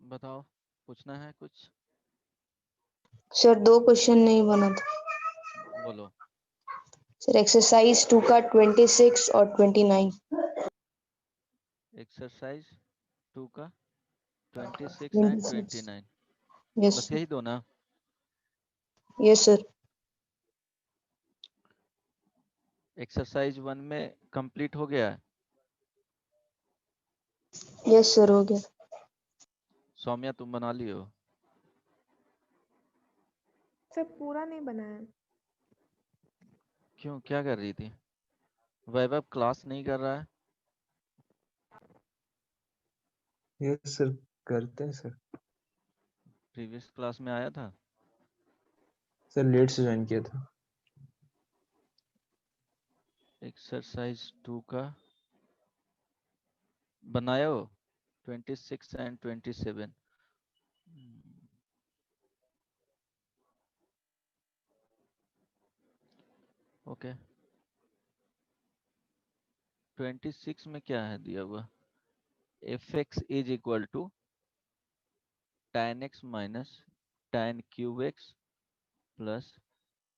बताओ, पूछना है कुछ? सर 2 क्वेश्चन नहीं बना था। बोलो। सर एक्सरसाइज 2 का 26 और 29। एक्सरसाइज 2 का 26 एंड 26। 29, यस बस यही दो ना? Yes sir. एक्सरसाइज 1 में कंप्लीट हो गया है। यस सर हो गया। सौम्या, तुम बना लियो? सर पूरा नहीं बना है। क्यों, क्या कर रही थी? वैभव क्लास नहीं कर रहा है? यस सर, करते हैं सर। प्रीवियस क्लास में आया था? सर लेट से ज्वाइन किया था। एक्सरसाइज 2 का बनाया हो 26 एंड 27। ओके। 26 में क्या है दिया हुआ? F x is equal to tan x minus tan cube x plus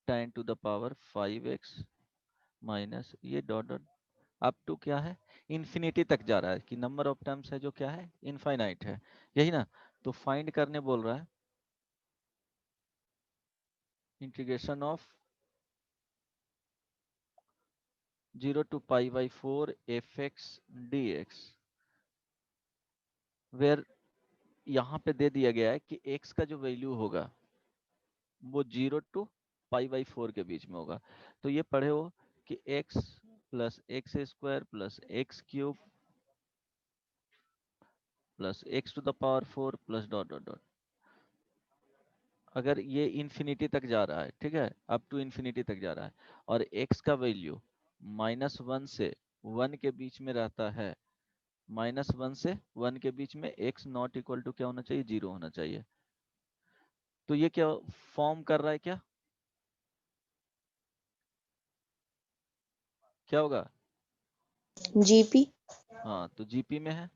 tan to the power 5x minus ये डॉट डॉट अप टू क्या है, इन्फिनिटी तक जा रहा है कि नंबर ऑफ टर्म्स है जो क्या है, इनफाइनाइट है, यही ना? तो फाइंड करने बोल रहा है integration of 0 to pi by 4 fx dx, where यहाँ पे दे दिया गया है कि x का जो वैल्यू होगा वो 0 टू पाई बाई 4 के बीच में होगा। तो ये पढ़े हो कि x plus x square plus x cube plus x to the power 4 plus dot dot dot, अगर ये इन्फिनिटी तक जा रहा है, ठीक है, अप टू इन्फिनिटी तक जा रहा है, और x का वैल्यू -1 से 1 के बीच में रहता है, -1 से 1 के बीच में x नॉट इक्वल टू क्या होना चाहिए, 0 होना चाहिए। तो ये क्या फॉर्म कर रहा है, क्या क्या होगा? जीपी। हाँ, तो जीपी में है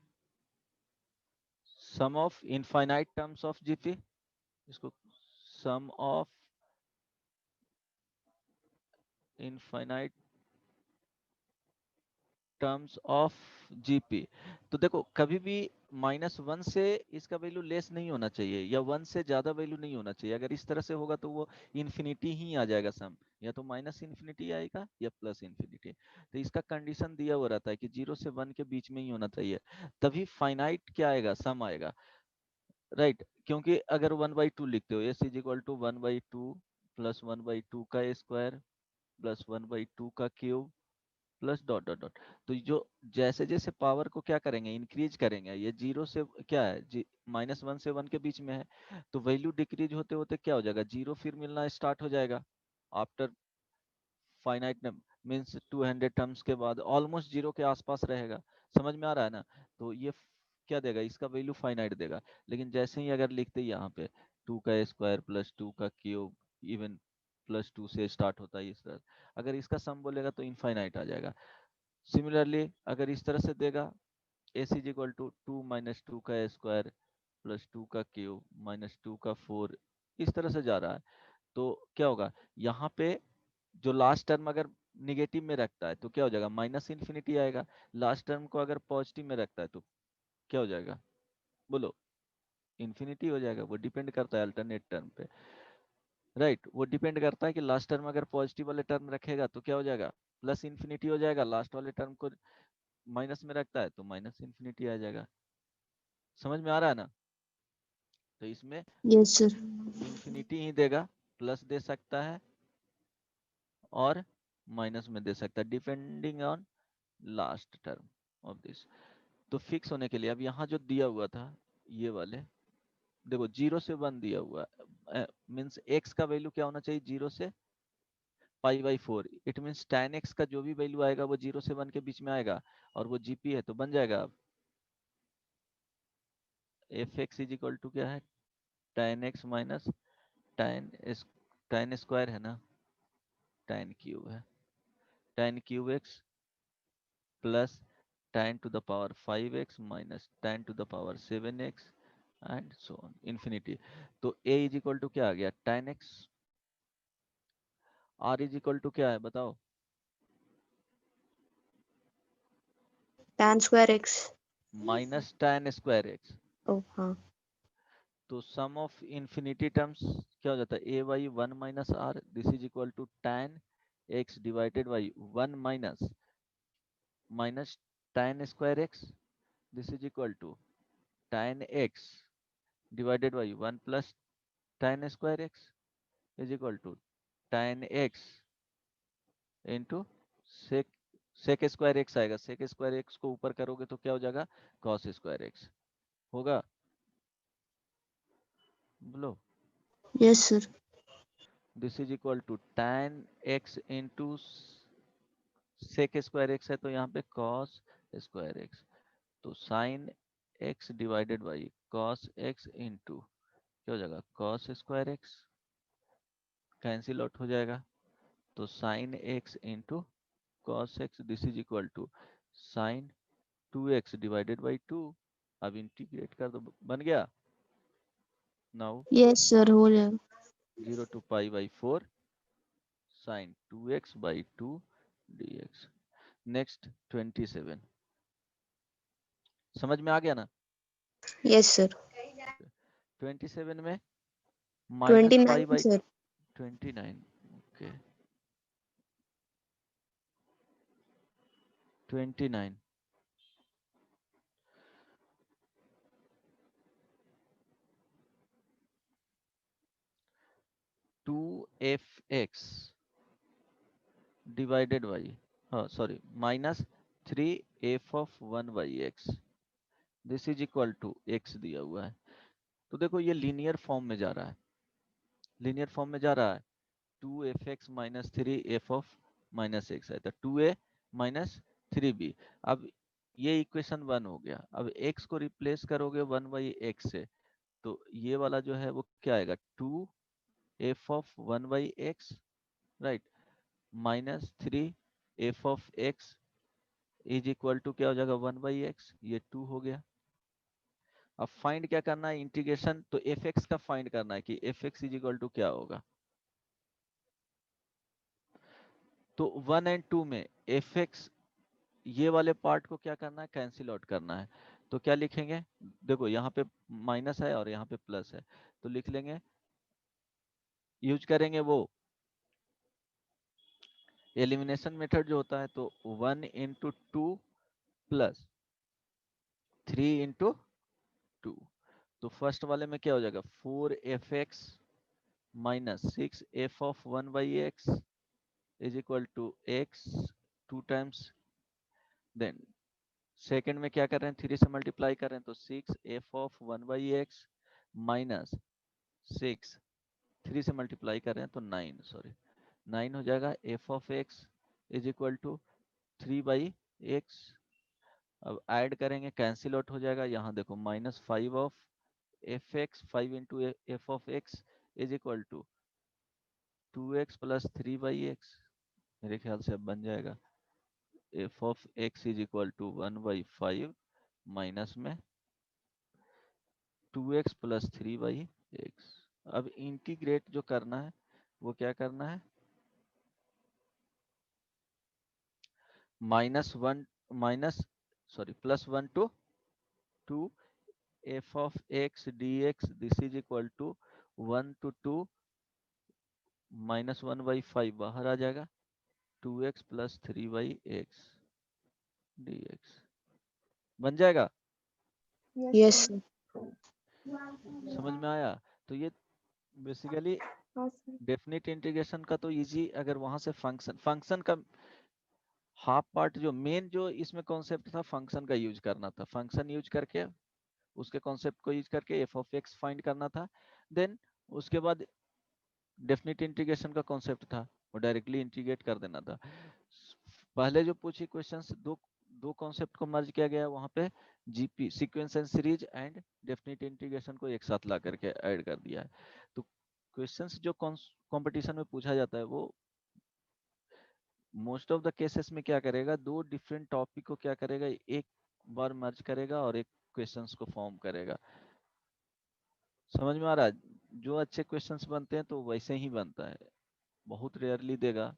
sum of infinite terms of GP, इसको sum of infinite terms of GP. तो देखो, कभी भी -1 से इसका वैल्यू लेस नहीं होना चाहिए या 1 से ज्यादा वैल्यू नहीं होना चाहिए। अगर इस तरह से होगा तो वो इन्फिनिटी ही आ जाएगा सम, या तो माइनस इन्फिनिटी आएगा या प्लस इन्फिनिटी। तो इसका कंडीशन दिया हुआ रहता है कि 0 से 1 के बीच में ही होना चाहिए, तभी फाइनाइट क्या आएगा, सम आएगा, राइट? क्योंकि अगर 1/2 लिखते हो, s is equal to 1/2 plus 1/2 का स्क्वायर प्लस 1/2 का cube plus dot dot dot, तो जो जैसे जैसे पावर को क्या करेंगे, इंक्रीज करेंगे, ये 0 से क्या है, -1 से 1 के बीच में है, तो वैल्यू डिक्रीज होते होते क्या हो जाएगा, 0 फिर मिलना स्टार्ट हो जाएगा आफ्टर फाइनाइट मीन्स 200 टर्म्स के बाद ऑलमोस्ट 0 के आसपास रहेगा। समझ में आ रहा है ना? तो ये क्या देगा, इसका वैल्यू फाइनाइट देगा। लेकिन जैसे ही अगर लिखते यहाँ पे 2 का स्क्वायर प्लस 2 का क्यूब इवन +2 से स्टार्ट होता है इस तरह, अगर इसका सम बोलेगा तो इनफाइनाइट आ जाएगा। सिमिलरली अगर इस तरह से देगा, एस इज इक्वल टू 2 - 2 का स्क्वायर प्लस 2 का क्यूब -2 का 4, इस तरह से जा रहा है, तो क्या होगा, यहाँ पे जो लास्ट टर्म अगर निगेटिव में रखता है तो क्या हो जाएगा, माइनस इन्फिनिटी आएगा। लास्ट टर्म को अगर पॉजिटिव में रखता है तो क्या हो जाएगा, बोलो? इन्फिनिटी हो जाएगा। वो डिपेंड करता है अल्टरनेट टर्म पे, राइट? वो डिपेंड करता है कि लास्ट टर्म अगर पॉजिटिव वाले टर्म रखेगा तो क्या हो जाएगा, प्लस इन्फिनिटी हो जाएगा, लास्ट वाले टर्म को माइनस में रखता है तो माइनस इन्फिनिटी आ जाएगा। समझ में आ रहा है ना? तो इसमें यस सर। इन्फिनिटी ही देगा, प्लस दे सकता है और माइनस में दे सकता है, depending on last term of this. तो फिक्स होने के लिए अब यहाँ जो दिया हुआ था ये वाले, देखो 0 से 1 दिया हुआ है, मीन्स x का वैल्यू क्या होना चाहिए, 0 से π/4, इट मीन्स tan x का जो भी वैल्यू आएगा वो 0 से 1 के बीच में आएगा, और वो जीपी है तो बन जाएगा अब f x is equal to क्या है, tan x minus tan square है ना, tan क्यूब है, tan cube x plus tan to the power 5x minus tan to the power 7x and so on infinity. तो a is equal to क्या आ गया, tan x। r is equal to क्या है बताओ, tan square x. Minus tan square x। Oh, हाँ. तो सम of infinity terms क्या हो जाता है, a by one minus r, this is equal to tan x divided by one minus minus tan square x, this is equal to tan x divided by one plus tan square x is equal to tan x into sec sec square x आएगा, sec square x को ऊपर करोगे तो क्या हो जाएगा, cos square x होगा। बोलो, Yes, sir. This is equal to tan x into sec square x है तो यहाँ पे कॉस स्क्वायर एक्स, तो sine x divided by cos x into क्या हो जाएगा, cos square x, cancel out हो जाएगा, तो sine x into cos x, this is equal to sine 2x divided by 2। अब इंटीग्रेट कर दो, बन गया। Now Yes, sir. हो जाएगा. 0 to pi by 4 sign 2x by 2 dx। Next 27, समझ में आ गया ना। Yes, sir. 27 में minus 29, pi by sir. 29, okay 29, two f x divided by, हाँ sorry, minus 3f of 1 by x, this is equal to x दिया हुआ है। तो देखो ये लीनियर फॉर्म में जा रहा है, लीनियर फॉर्म में जा रहा है, 2f(x minus 3f of minus x है, तो 2a माइनस 3b। अब ये इक्वेशन 1 हो गया, अब x को रिप्लेस करोगे 1 बाई एक्स से, तो ये वाला जो है वो क्या आएगा, 2f of 1 by x, right, minus 3f of x is equal to क्या हो जाएगा, 1 बाई एक्स, ये 2 हो गया। अब फाइंड क्या करना है, इंटीग्रेशन, तो fx का फाइंड करना है कि fx इज इक्वल टू क्या होगा। तो 1 एंड 2 में fx, ये वाले पार्ट को क्या करना है, कैंसिल आउट करना है। तो क्या लिखेंगे, देखो यहाँ पे माइनस है और यहाँ पे प्लस है, तो लिख लेंगे, यूज करेंगे वो एलिमिनेशन मेथड जो होता है, तो 1 into two plus 3 into two. तो फर्स्ट वाले में क्या हो जाएगा, 4f(x minus 6f of 1 by x is equal to x 2 times, then second में क्या कर रहे हैं, 3 से मल्टीप्लाई कर रहे हैं, तो 6f of 1 by x minus 6, 3 से मल्टीप्लाई कर रहे हैं तो 9, सॉरी 9 हो जाएगा, f of x is equal to 3 by x. अब ऐड करेंगे, कैंसिल आउट हो जाएगा, यहाँ देखो minus 5 of f x, 5 into f of x is equal to 2x plus 3 by x, मेरे ख्याल से अब बन जाएगा, f of x is equal to 1 by 5 minus में 2x प्लस 3 बाई एक्स। अब इंटीग्रेट जो करना है वो क्या करना है, minus one minus sorry plus 1 to 2 f of x D x, this is equal to 1 to 2 minus 1 by 5 बाहर आ जाएगा, 2x plus 3 by x D x बन जाएगा। Yes, sir. sir. समझ में आया। तो ये बेसिकली हाँ सर। डेफिनेट इंटीग्रेशन का तो इजी, अगर वहां से फंक्शन फंक्शन का हाफ पार्ट, जो मेन जो इसमें कॉन्सेप्ट था फंक्शन का यूज करना था, फंक्शन यूज करके उसके कॉन्सेप्ट को यूज करके एफ ऑफ एक्स फाइंड करना था। देन उसके बाद डेफिनेट इंटीग्रेशन का कॉन्सेप्ट था, वो डायरेक्टली इंटीग्रेट कर देना था। पहले जो पूछी क्वेश्चंस, दो दो कॉन्सेप्ट को मर्ज किया गया वहां पे, GP sequence and series and definite integration को एक साथ ला करके ऐड कर दिया है। तो क्वेश्चंस जो कंपटीशन में पूछा जाता है वो मोस्ट ऑफ द केसेस में क्या करेगा, दो डिफरेंट टॉपिक को क्या करेगा, एक बार मर्ज करेगा और एक क्वेश्चंस को फॉर्म करेगा। समझ में आ रहा है? जो अच्छे क्वेश्चंस बनते हैं तो वैसे ही बनता है, बहुत रेयरली देगा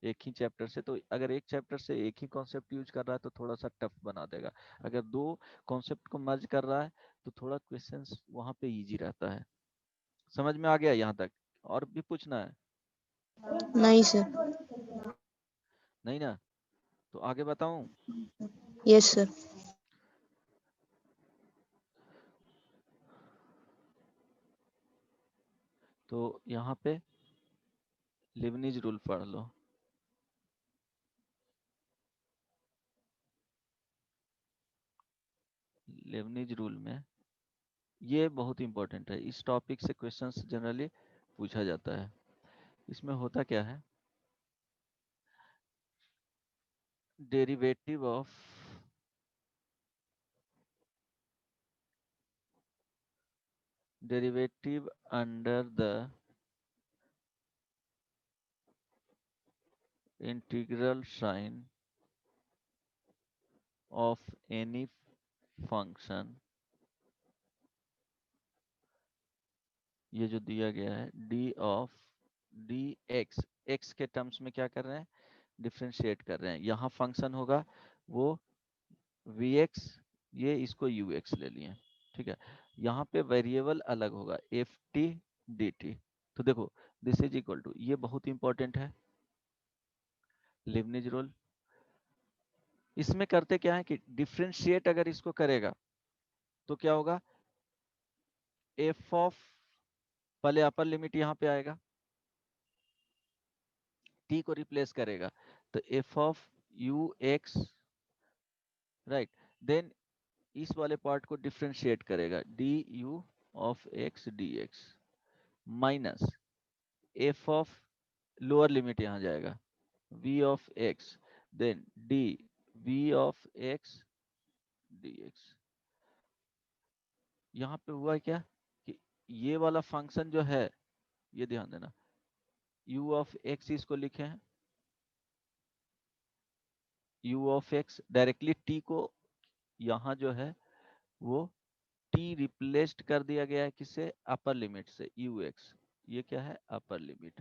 एक ही चैप्टर से। तो अगर एक चैप्टर से एक ही कॉन्सेप्ट यूज कर रहा है तो थोड़ा सा टफ बना देगा। अगर दो कॉन्सेप्ट को मर्ज कर रहा है तो थोड़ा क्वेश्चंस वहां पे इजी रहता है। समझ में आ गया यहाँ तक? और भी पूछना है? नहीं सर। नहीं ना? तो आगे बताऊं? Yes sir. तो यहाँ पे लिबनिज रूल पढ़ लो। लिबनिज रूल में ये बहुत इंपॉर्टेंट है, इस टॉपिक से क्वेश्चंस जनरली पूछा जाता है। इसमें होता क्या है, derivative of derivative under the integral sign of any function, ये जो दिया गया है d of dx, x के टर्म्स में क्या कर रहे हैं, डिफरेंशिएट कर रहे हैं। यहाँ फंक्शन होगा वो vx, ये इसको ux ले लिए, ठीक है। यहाँ पे वेरिएबल अलग होगा ft dt। तो देखो दिस इज इक्वल टू, ये बहुत इंपॉर्टेंट है लिबनिज रूल। इसमें करते क्या है कि डिफरेंशिएट अगर इसको करेगा तो क्या होगा, एफ ऑफ, पहले अपर लिमिट यहाँ पे आएगा, टी को रिप्लेस करेगा तो f of u x, right. Then इस वाले पार्ट को डिफरेंशिएट करेगा d u of x D x minus f of, lower limit यहाँ जाएगा, v of x, then d v of x D x. यहाँ पे हुआ क्या कि ये वाला फंक्शन जो है, ये ध्यान देना, u ऑफ एक्स इसको लिखे हैं, u of x directly t को यहाँ जो है वो t रिप्लेस्ड कर दिया गया है किससे, अपर लिमिट से ux, ये क्या है अपर लिमिट।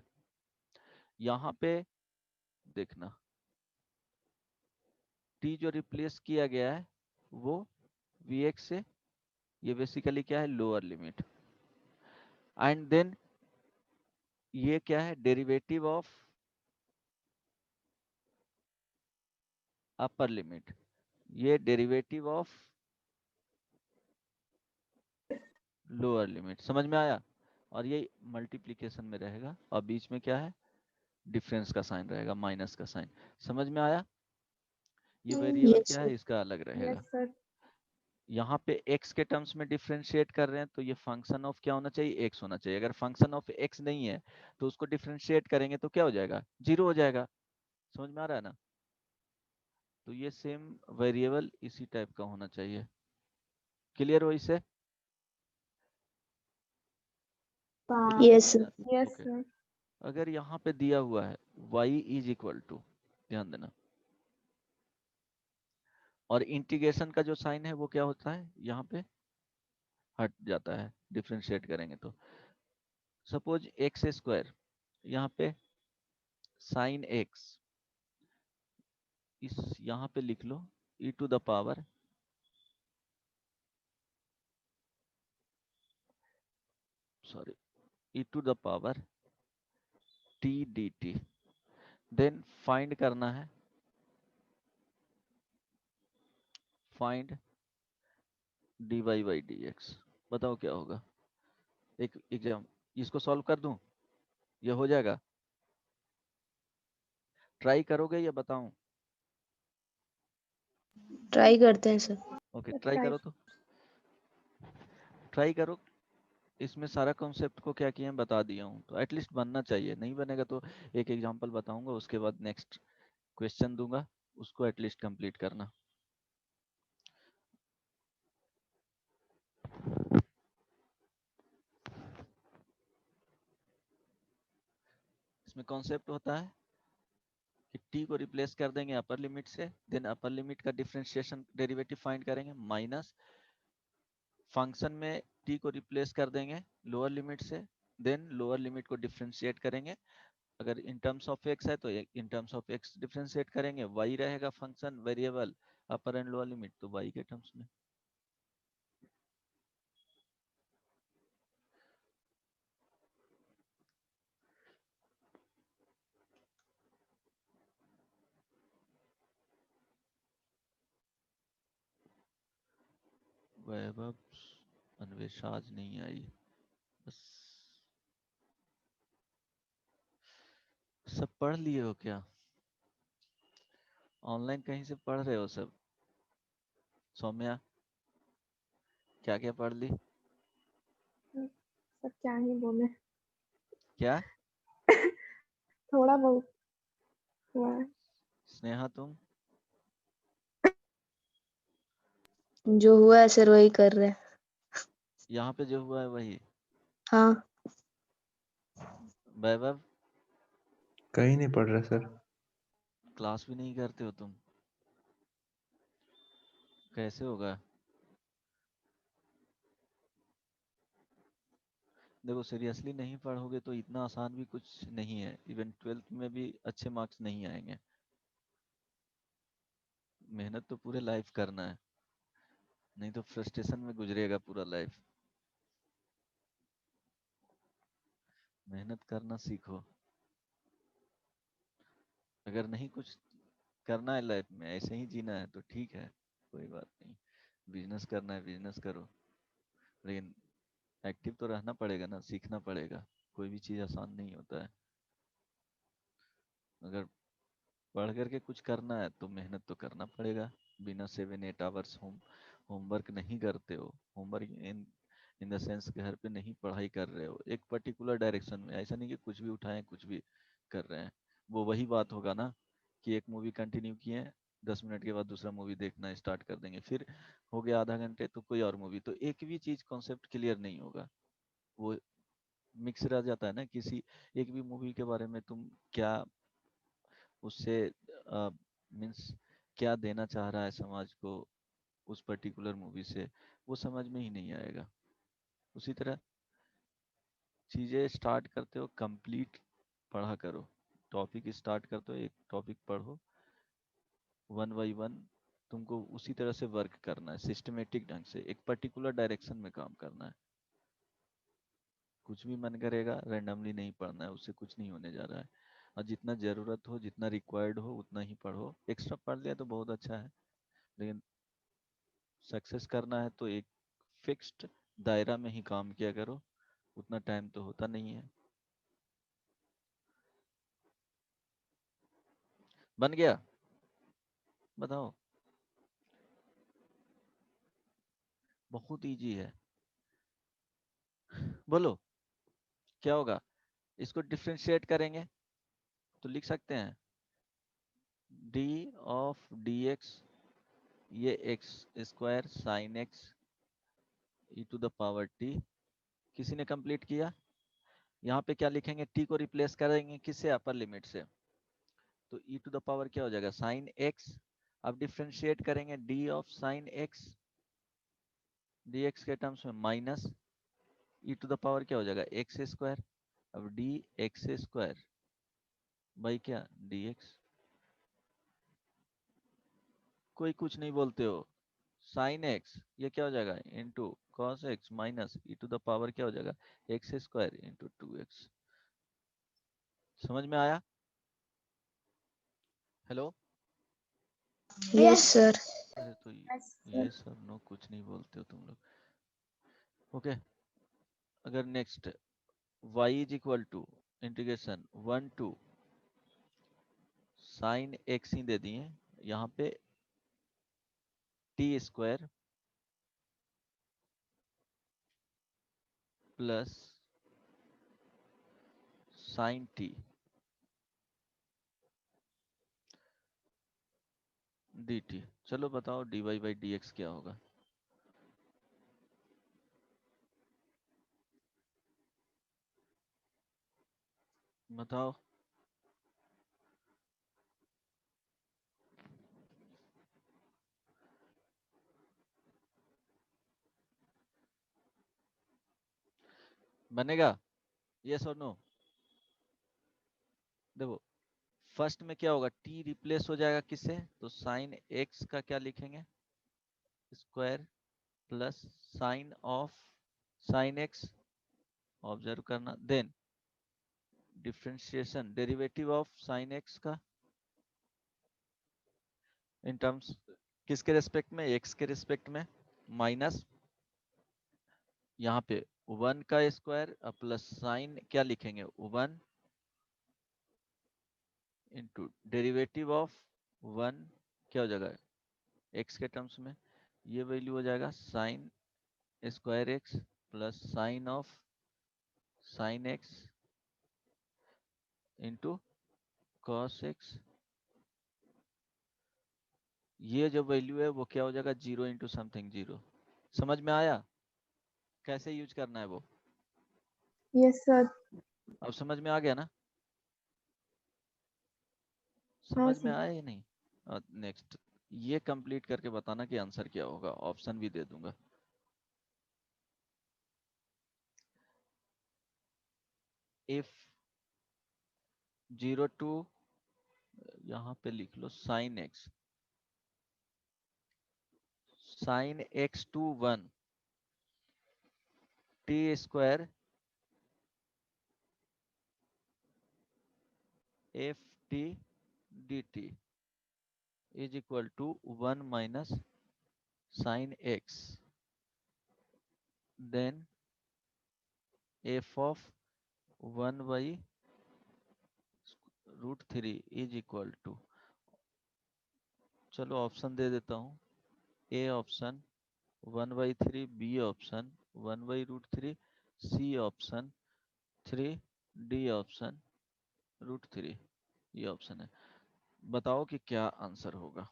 यहाँ पे देखना t जो रिप्लेस किया गया है वो vx से, ये बेसिकली क्या है लोअर लिमिट। एंड देन ये क्या है डेरिवेटिव ऑफ अपर लिमिट, ये डेरिवेटिव ऑफ लोअर लिमिट। समझ में आया? और ये मल्टीप्लिकेशन में रहेगा और बीच में क्या है डिफरेंस का साइन रहेगा, माइनस का साइन। समझ में आया? ये वेरिएबल यस क्या सर। है इसका अलग रहेगा। Yes sir. यहाँ पे x के टर्म्स में डिफरेंशिएट कर रहे हैं तो ये फंक्शन ऑफ क्या होना चाहिए, x होना चाहिए। अगर फंक्शन ऑफ x नहीं है तो उसको डिफरेंशिएट करेंगे तो क्या हो जाएगा, जीरो हो जाएगा। समझ में आ रहा है ना? तो ये सेम वेरिएबल इसी टाइप का होना चाहिए। क्लियर हो इससे? Yes sir. Yes okay. Sir. अगर यहाँ पे दिया हुआ है y इज इक्वल टू, ध्यान देना, और इंटीग्रेशन का जो साइन है वो क्या होता है यहाँ पे हट जाता है डिफरेंशिएट करेंगे तो। सपोज एक्स स्क्वायर, यहाँ पे साइन एक्स, इस यहाँ पे लिख लो e to the power e to the power t dt। Then find करना है, फाइंड dy by dx। बताओ क्या होगा। एक एग्जाम, इसको सॉल्व कर दूं, ये हो जाएगा? ट्राई करोगे या बताऊं? ट्राई करते हैं sir. Okay sir try try. करो, तो ट्राई करो। इसमें सारा कॉन्सेप्ट को क्या किया बता दिया हूँ, तो एटलीस्ट बनना चाहिए। नहीं बनेगा तो एक एग्जांपल बताऊंगा, उसके बाद नेक्स्ट क्वेश्चन दूंगा, उसको एटलीस्ट कंप्लीट करना। इसमें कॉन्सेप्ट होता है कि t को रिप्लेस कर देंगे अपर लिमिट से, देन अपर लिमिट का डिफरेंशिएशन डेरिवेटिव फाइंड करेंगे, माइनस फंक्शन में t को रिप्लेस कर देंगे लोअर लिमिट से, देन लोअर लिमिट को डिफ्रेंशिएट करेंगे। अगर इन टर्म्स ऑफ x है तो in terms of x differentiate करेंगे, y रहेगा function variable upper and lower limit, तो y के टर्म्स में। वैभव अन्वेषा आज नहीं आई, बस सब पढ़ लिए हो क्या? ऑनलाइन कहीं से पढ़ रहे हो सब? सौम्या क्या क्या पढ़ ली? सब क्या ही बोले, क्या? थोड़ा बहुत हुआ है। स्नेहा तुम? जो हुआ है सर वही कर रहे हैं। यहाँ पे जो हुआ है वही? हाँ। वैभव कहीं नहीं पढ़ रहा सर। क्लास भी नहीं करते हो तुम, कैसे होगा? देखो सीरियसली नहीं पढ़ोगे तो इतना आसान भी कुछ नहीं है, इवन 12th में भी अच्छे मार्क्स नहीं आएंगे। मेहनत तो पूरे लाइफ करना है, नहीं तो फ्रस्ट्रेशन में गुजरेगा पूरा लाइफ। मेहनत करना सीखो। अगर नहीं कुछ करना है लाइफ में, ऐसे ही जीना है तो ठीक है, कोई बात नहीं। बिजनेस करना है बिजनेस करो, लेकिन एक्टिव तो रहना पड़ेगा ना, सीखना पड़ेगा। कोई भी चीज़ आसान नहीं होता है। अगर पढ़ करके कुछ करना है तो मेहनत तो करना पड़ेगा। बिना 7-8 आवर्स होमवर्क नहीं करते हो, homework in in the sense घर पे नहीं पढ़ाई कर रहे हो एक पर्टिकुलर डायरेक्शन में, ऐसा नहीं कि कुछ भी उठाएं कुछ भी कर रहे हैं। वो वही बात होगा ना कि एक मूवी कंटिन्यू किए, 10 मिनट के बाद दूसरा मूवी देखना स्टार्ट कर देंगे, फिर हो गया आधा घंटे तो कोई और मूवी, तो एक भी चीज कॉन्सेप्ट क्लियर नहीं होगा। वो मिक्स रह जाता है ना, किसी एक भी मूवी के बारे में तुम क्या उससे मीन्स क्या देना चाह रहा है समाज को उस पर्टिकुलर मूवी से, वो समझ में ही नहीं आएगा। उसी तरह चीज़ें स्टार्ट करते हो कंप्लीट पढ़ा करो। टॉपिक स्टार्ट करते हो, एक टॉपिक पढ़ो, वन बाई वन तुमको उसी तरह से वर्क करना है, सिस्टमेटिक ढंग से एक पर्टिकुलर डायरेक्शन में काम करना है। कुछ भी मन करेगा रैंडमली नहीं पढ़ना है, उससे कुछ नहीं होने जा रहा है। और जितना ज़रूरत हो जितना रिक्वायर्ड हो उतना ही पढ़ो। एक्स्ट्रा पढ़ लिया तो बहुत अच्छा है, लेकिन सक्सेस करना है तो एक फिक्स्ड दायरा में ही काम किया करो, उतना टाइम तो होता नहीं है। बन गया? बताओ। बहुत इजी है, बोलो क्या होगा। इसको डिफ्रेंशिएट करेंगे तो लिख सकते हैं डी ऑफ डी एक्स, ये x square sine x e to the power t. किसी ने कंप्लीट किया? यहाँ पे क्या लिखेंगे, टी को रिप्लेस करेंगे किससे, अपर लिमिट से, तो ई टू द पावर क्या हो जाएगा साइन एक्स। अब डिफ्रेंशिएट करेंगे d of sine x, D x के टर्म्स में minus e to the power क्या हो जाएगा एक्स स्क्वायर। अब डी एक्स स्क्वायर बाई क्या डी एक्स। कोई कुछ नहीं बोलते हो, साइन एक्स ये क्या हो जाएगा into cos x minus e to the power क्या हो जाएगा एक्स स्क्वायर इंटू 2x। समझ में आया? हेलो? Yes sir. अरे तो ये सब नो कुछ नहीं बोलते हो तुम लोग। ओके, अगर next y is equal to integration 1 to sine x ही दे दिए, यहाँ पे t square plus sine t d t. चलो बताओ d Y by D x क्या होगा? बताओ। बनेगा? यस और नो? देखो फर्स्ट में क्या होगा, t रिप्लेस हो जाएगा किससे, तो साइन x का क्या लिखेंगे, square plus sine of sine x, observe करना, then differentiation derivative of sine x का इन टर्म्स किसके रेस्पेक्ट में, x के रेस्पेक्ट में, माइनस यहाँ पे 1 का स्क्वायर प्लस साइन क्या लिखेंगे 1 इंटू डेरिवेटिव ऑफ 1 क्या हो जाएगा x के टर्म्स में, ये वैल्यू हो जाएगा sine square x plus sine of sine x into cos x, ये जो वैल्यू है वो क्या हो जाएगा 0 इंटू समथिंग 0। समझ में आया कैसे यूज करना है वो? Yes sir. अब समझ में आ गया ना? हाँ समझ में सर। आया या नहीं? नेक्स्ट ये कंप्लीट करके बताना कि आंसर क्या होगा, ऑप्शन भी दे दूंगा। इफ 0 टू यहाँ पे लिख लो sine x, sine x to 1 t square f t d t is equal to 1 minus sine x, then f of 1 by root 3 is equal to, चलो ऑप्शन दे देता हूँ, A option 1/3, B option 1/√3, C option 3, D option √3, ये option है। बताओ कि क्या answer होगा।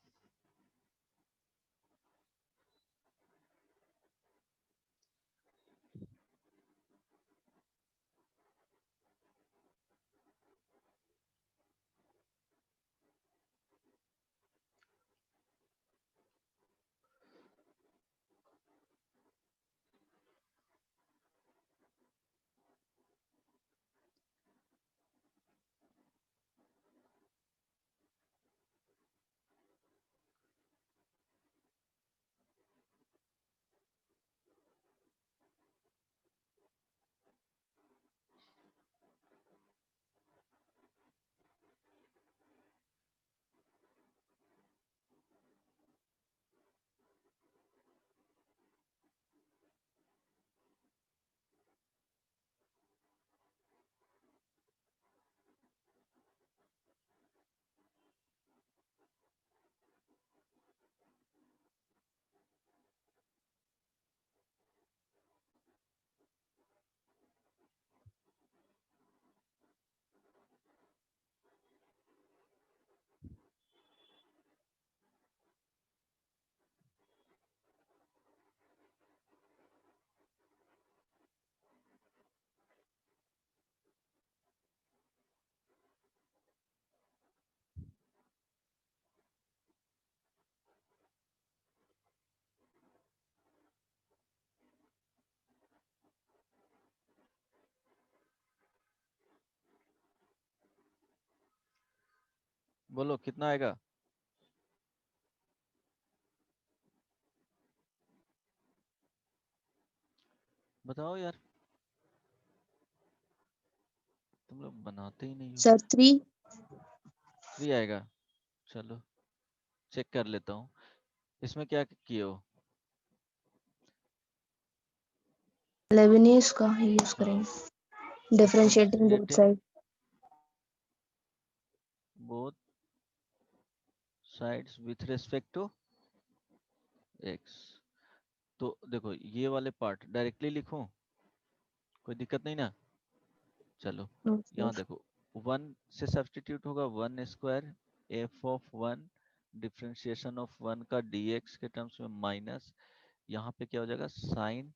बोलो कितना आएगा? बताओ यार, तुम लोग बनाते ही नहीं हो। सर 3। 3 आएगा, चलो चेक कर लेता हूँ। इसमें क्या किए हो? लेबनीज का यूज करेंगे, differentiating both differentiating side. Both sides with respect to x. तो देखो ये वाले पार्ट डायरेक्टली लिखूं, कोई दिक्कत नहीं ना? चलो यहाँ सर देखो 1 से सब्स्टिट्यूट होगा 1 square F of 1 differentiation of 1 का dx के टर्म्स में माइनस यहाँ पे क्या हो जाएगा sine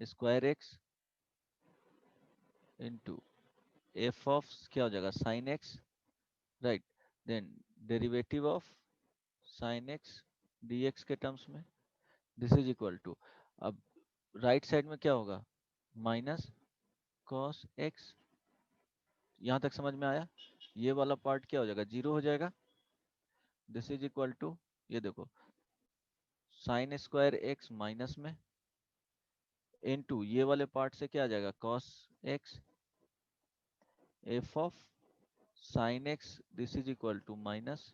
square x into f of क्या हो जाएगा sine x, right, then derivative of sine x dx के टर्म्स में, दिस इज इक्वल टू, अब राइट साइड में क्या होगा माइनस कॉस एक्स। यहां तक समझ में आया? ये वाला पार्ट क्या हो जाएगा, 0 हो जाएगा। दिस इज इक्वल टू, ये देखो, साइन स्क्वायर एक्स माइनस में इनटू ये वाले पार्ट से क्या आ जाएगा, cos x, f of sine x, this is equal to minus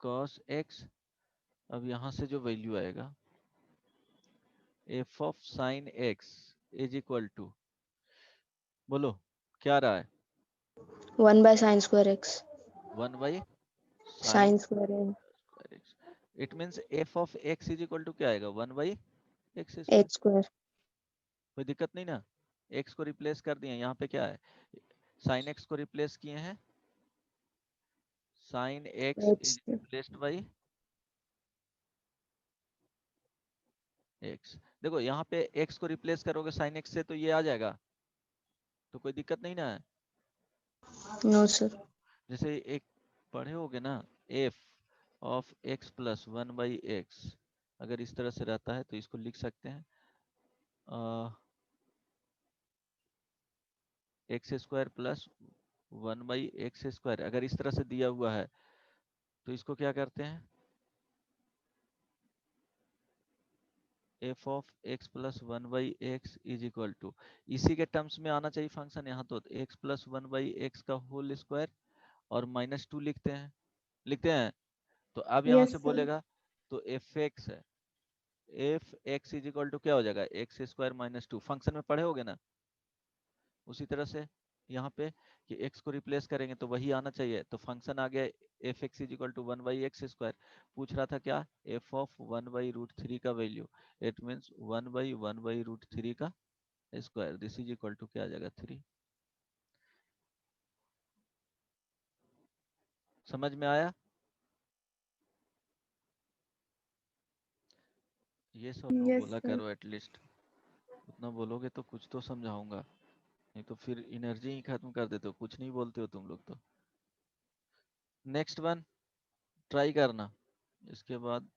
cos x. अब यहां से जो वैल्यू आएगा, f of sine x is equal to, बोलो क्या रहा है, 1 by sin square x. 1 by Sin sine square n. X. It means f of x is equal to क्या आएगा, 1 by x square. X square. कोई दिक्कत नहीं ना? एक्स को रिप्लेस कर दिए, यहाँ पे क्या है, साइन एक्स को रिप्लेस किए हैं, sine x X. Is replaced by x. देखो यहाँ पे एक्स को रिप्लेस करोगे साइन एक्स से तो ये आ जाएगा, तो कोई दिक्कत नहीं ना है। No, sir. जैसे एक पढ़े होगे ना, F of x plus 1 by x, अगर इस तरह से रहता है तो इसको लिख सकते हैं x square plus 1 by x square. अगर इस तरह से दिया हुआ है तो इसको क्या करते हैं, f of x plus 1 by x is equal to, इसी के टर्म्स में आना चाहिए फंक्शन, यहाँ तो एक्स प्लस 1 बाई एक्स का होल स्क्वायर और -2 लिखते हैं। तो अब यहाँ Yes, से sir. बोलेगा तो एफ एक्स है, f x is equal to क्या हो जाएगा, एक्स स्क्वायर -2, फंक्शन में पढ़े होगे ना। उसी तरह से यहाँ पे कि x को रिप्लेस करेंगे तो वही आना चाहिए, तो फंक्शन आ गया f x is equal to 1 by x square. पूछ रहा था क्या, एफ ऑफ 1 बाई रूट 3 का value, it means 1 by root 3 का square, this is equal to क्या आ जाएगा, 3। समझ में आया? ये सब तो Yes, बोला sir. करो एटलीस्ट, उतना बोलोगे तो कुछ तो समझाऊंगा, नहीं तो फिर एनर्जी ही खत्म कर देते हो, कुछ नहीं बोलते हो तुम लोग तो। नेक्स्ट वन ट्राई करना, इसके बाद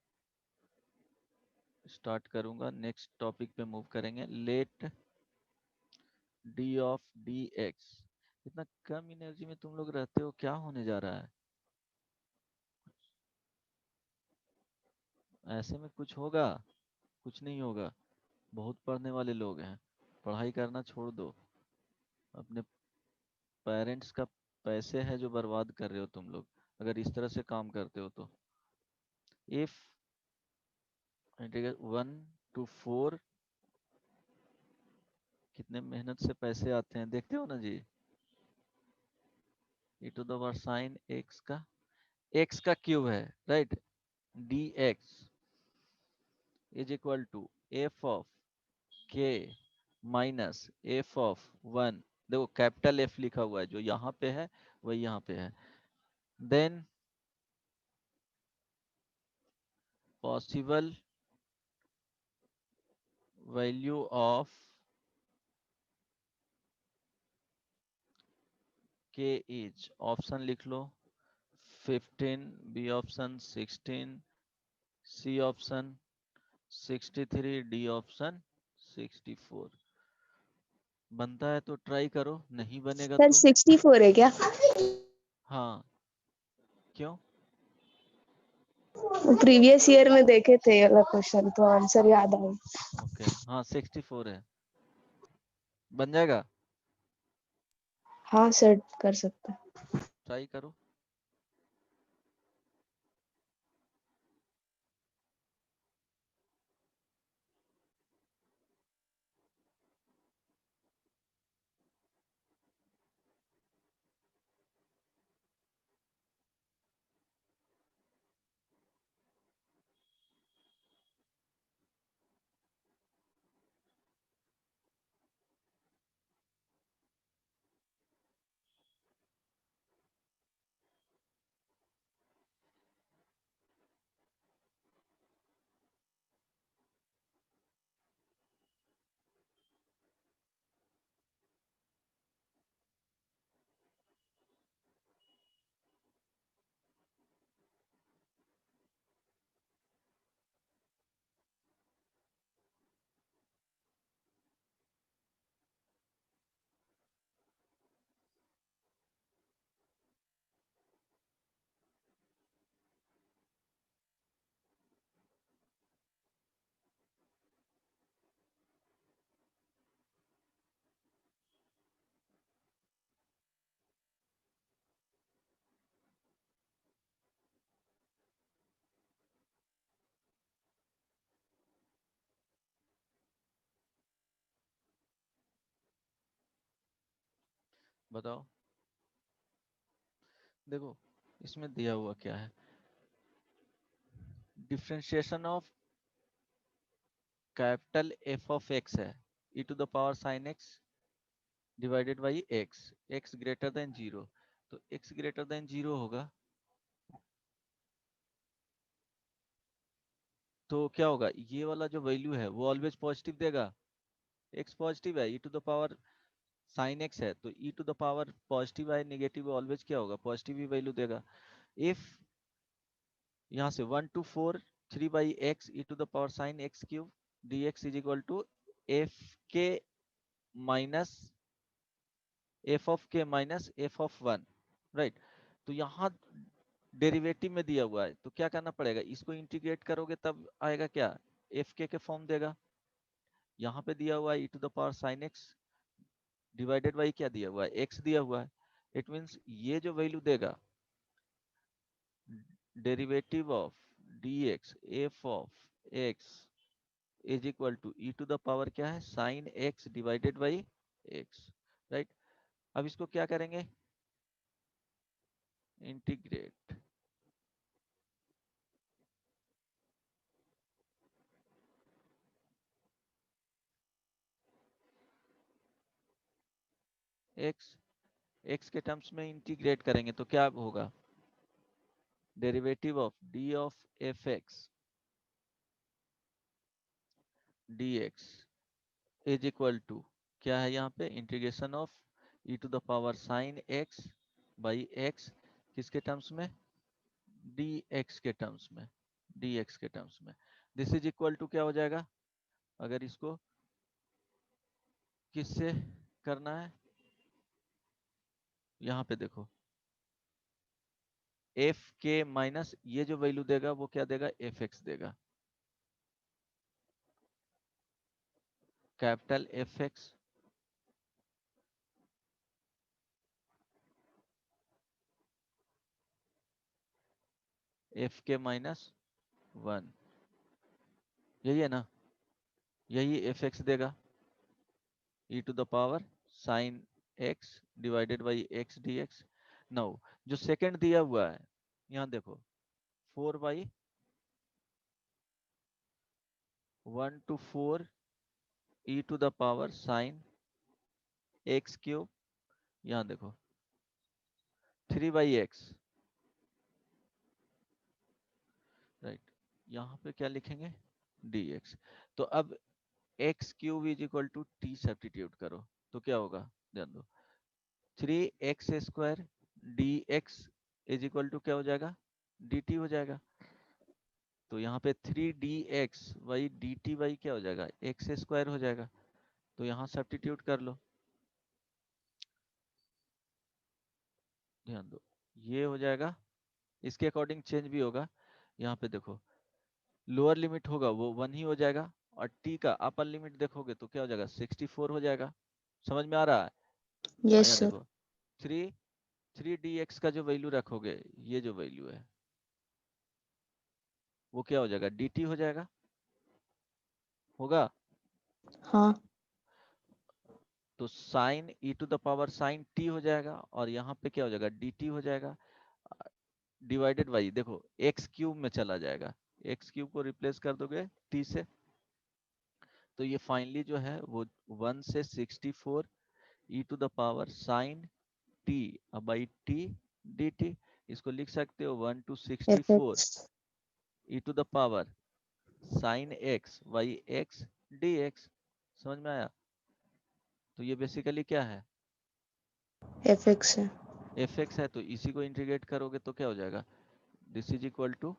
स्टार्ट करूंगा, नेक्स्ट टॉपिक पे मूव करेंगे। Let d of d x. इतना कम एनर्जी में तुम लोग रहते हो, क्या होने जा रहा है? ऐसे में कुछ होगा? कुछ नहीं होगा। बहुत पढ़ने वाले लोग हैं, पढ़ाई करना छोड़ दो। अपने पेरेंट्स का पैसे है जो बर्बाद कर रहे हो तुम लोग, अगर इस तरह से काम करते हो तो। इफ 1 to 4, कितने मेहनत से पैसे आते हैं देखते हो ना जी। e to the power sine x का क्यूब है, right, d x is equal to f of k minus f of 1। देखो कैपिटल एफ लिखा हुआ है, जो यहाँ पे है वही यहाँ पे है। Then possible value of k is, option लिख लो, 15, B option 16, C option 63, D option 64। बनता है तो ट्राई करो, नहीं बनेगा सर तो 64 है क्या? हाँ, क्यों? प्रीवियस ईयर में देखे थे ये वाला क्वेश्चन तो आंसर याद आ गया। ओके, हाँ 64 है, बन जाएगा, हाँ सर, कर सकते हैं। ट्राई करो। बताओ। देखो इसमें दिया हुआ क्या है, differentiation of capital F of x है, e to the power sine x divided by x, x greater than zero. तो एक्स ग्रेटर देन जीरो होगा तो क्या होगा, ये वाला जो वैल्यू है वो ऑलवेज पॉजिटिव देगा, एक्स पॉजिटिव है, e to the power sine x है, तो e to the power positive है नेगेटिव ऑलवेज क्या होगा, पॉजिटिव ही वैल्यू देगा। इफ यहाँ से 1 to 4 3 by x e to the power sine x cube d x is equal to f k minus f of k minus f of one, right. तो यहाँ derivative में दिया हुआ है तो क्या करना पड़ेगा, इसको इंटीग्रेट करोगे तब आएगा क्या, एफ के फॉर्म देगा। यहाँ पे दिया हुआ है e to the power sine x divided by क्या दिया हुआ है, एक्स दिया हुआ है। इट मीन्स ये जो वैल्यू देगा, derivative of dx f of x is equal to e to the power क्या है, sine x divided by x, right. अब इसको क्या करेंगे, इंटीग्रेट, x के टर्म्स में इंटीग्रेट करेंगे तो क्या होगा, derivative of d of f x dx is equal to क्या है, यहाँ पे integration of e to the power sine x by x, किसके टर्म्स में, dx के टर्म्स में, dx के टर्म्स में। दिस इज इक्वल टू क्या हो जाएगा, अगर इसको किससे करना है, यहाँ पे देखो एफ के माइनस ये जो वैल्यू देगा वो क्या देगा, एफ एक्स देगा, capital F x f k minus one, यही है ना, यही एफ एक्स देगा, e to the power sine x divided by x D x. Now जो सेकंड दिया हुआ है यहाँ देखो 4 1 to 4 e to the power sine x cube, यहाँ देखो 3/x, राइट। यहाँ पे क्या लिखेंगे, dx। तो अब x cube is equal to t substitute करो तो क्या होगा, ध्यान दो 3x² dx is equal to क्या हो जाएगा, dt हो जाएगा। तो यहाँ पे 3dx/dt क्या हो जाएगा, x² हो जाएगा। तो यहाँ सब्स्टिट्यूट कर लो, ध्यान दो ये हो जाएगा, इसके अकॉर्डिंग चेंज भी होगा। यहाँ पे देखो लोअर लिमिट होगा वो 1 ही हो जाएगा, और t का अपर लिमिट देखोगे तो क्या हो जाएगा, 64 हो जाएगा। समझ में आ रहा है, Yes, यहाँ sir. देखो 3 dx का जो वैल्यू रखोगे, ये जो वैल्यू है वो क्या हो जाएगा, dt हो जाएगा, होगा। हाँ. तो sine e to the power sine t हो जाएगा, और यहाँ पे क्या हो जाएगा, dt हो जाएगा, डिवाइडेड बाई देखो एक्स क्यूब में चला जाएगा, एक्स क्यूब को रिप्लेस कर दोगे t से, तो ये फाइनली जो है वो 1 से 64 e to the power sine t by t dt। इसको लिख सकते हो 1 to 64 FX. E to the power sine x by x dx। समझ में आया, तो ये बेसिकली क्या है, FX है. fx है, तो इसी को इंटीग्रेट करोगे तो क्या हो जाएगा, this is equal to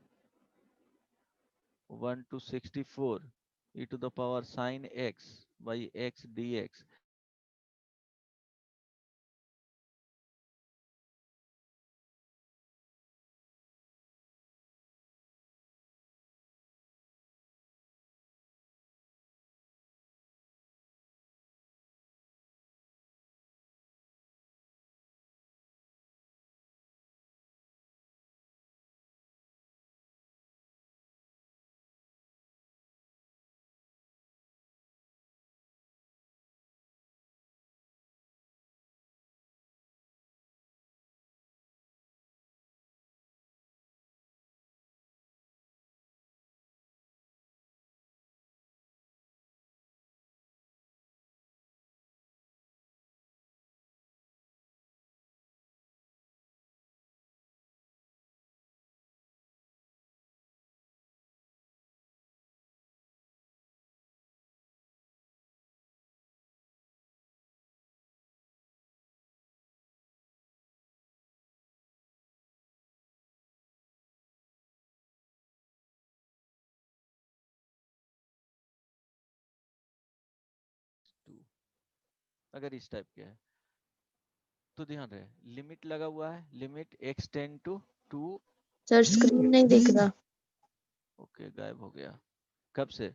1 to 64 e to the power sine x by x dx। अगर इस टाइप के है तो ध्यान रहे लिमिट लगा हुआ है, limit x tend to 2। Sir screen नहीं दिख रहा। ओके गायब हो गया कब से?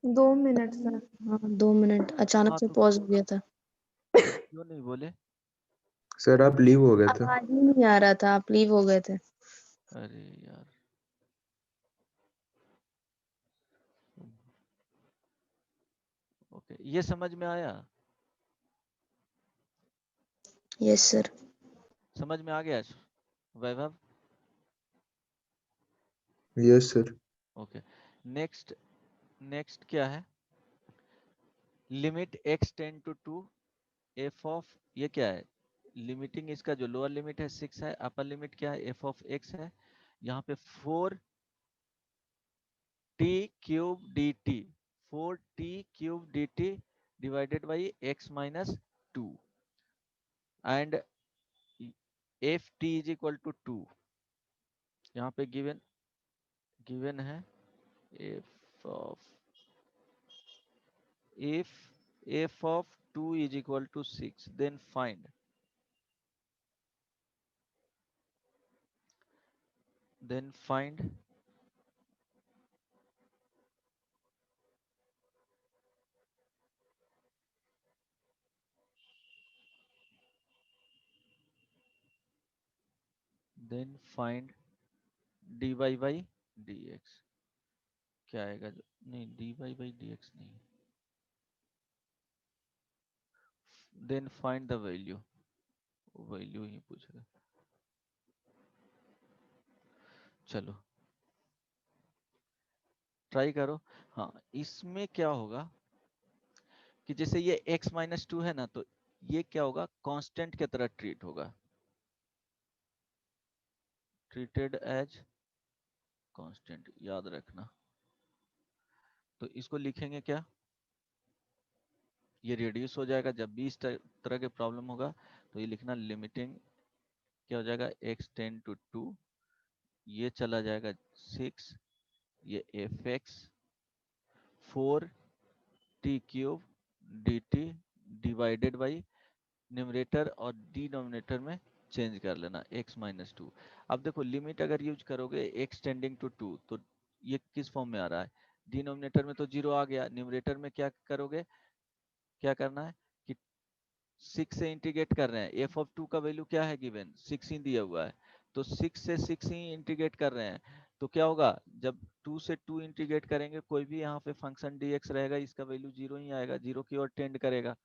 2 मिनट सर। हाँ 2 मिनट अचानक हाँ से तो पॉज हो गया था। क्यों नहीं बोले? सर आप लीव हो गए थे। आवाज ही नहीं आ रहा था, आप लीव हो गए थे। अरे यार ओके ये समझ में आया? Yes sir. समझ में आ गया Vaibhav? Yes sir. Okay next next क्या है? Limit x tend to 2 f of, ये क्या है? लिमिटिंग इसका जो लोअर लिमिट है 6 है, अपर लिमिट क्या है? f ऑफ x है। यहाँ पे 4t cube dt, 4t cube dt divided by x minus 2 and f t is equal to 2। यहाँ पे गिवन है f of, if f of 2 is equal to 6 then find then find then find dy by dx। क्या आएगा? नहीं dy by dx नहीं, then find the value, value ही पूछेगा। चलो ट्राई करो। हाँ इसमें क्या होगा कि जैसे ये x माइनस 2 है ना, तो ये क्या होगा? कांस्टेंट की तरह ट्रीट होगा, ट्रीटेड एज कांस्टेंट, याद रखना। तो इसको लिखेंगे क्या? ये रिड्यूस हो जाएगा जब भी इस तरह के प्रॉब्लम होगा, तो ये लिखना लिमिटिंग क्या हो जाएगा? x टेंड टू 2, ये चला जाएगा 6, ये F x 4t cube dt divided by numerator और डिनोमिनेटर में चेंज कर लेना x माइनस 2। अब देखो लिमिट अगर यूज करोगे x टेंडिंग टू 2 तो ये किस फॉर्म में आ रहा है? डिनोमिनेटर में तो 0 आ गया, न्यूमरेटर में क्या करोगे, क्या करना है कि 6 से इंटीग्रेट कर रहे हैं। एफ ऑफ 2 का वैल्यू क्या है? गिवन 6 ही दिया हुआ है, तो 6 से 6 ही इंटीग्रेट कर रहे हैं। तो क्या होगा जब 2 से 2 इंटीग्रेट करेंगे, कोई भी यहाँ पे फंक्शन dx रहेगा, इसका वैल्यू 0 ही आएगा, 0 की ओर टेंड करेगा।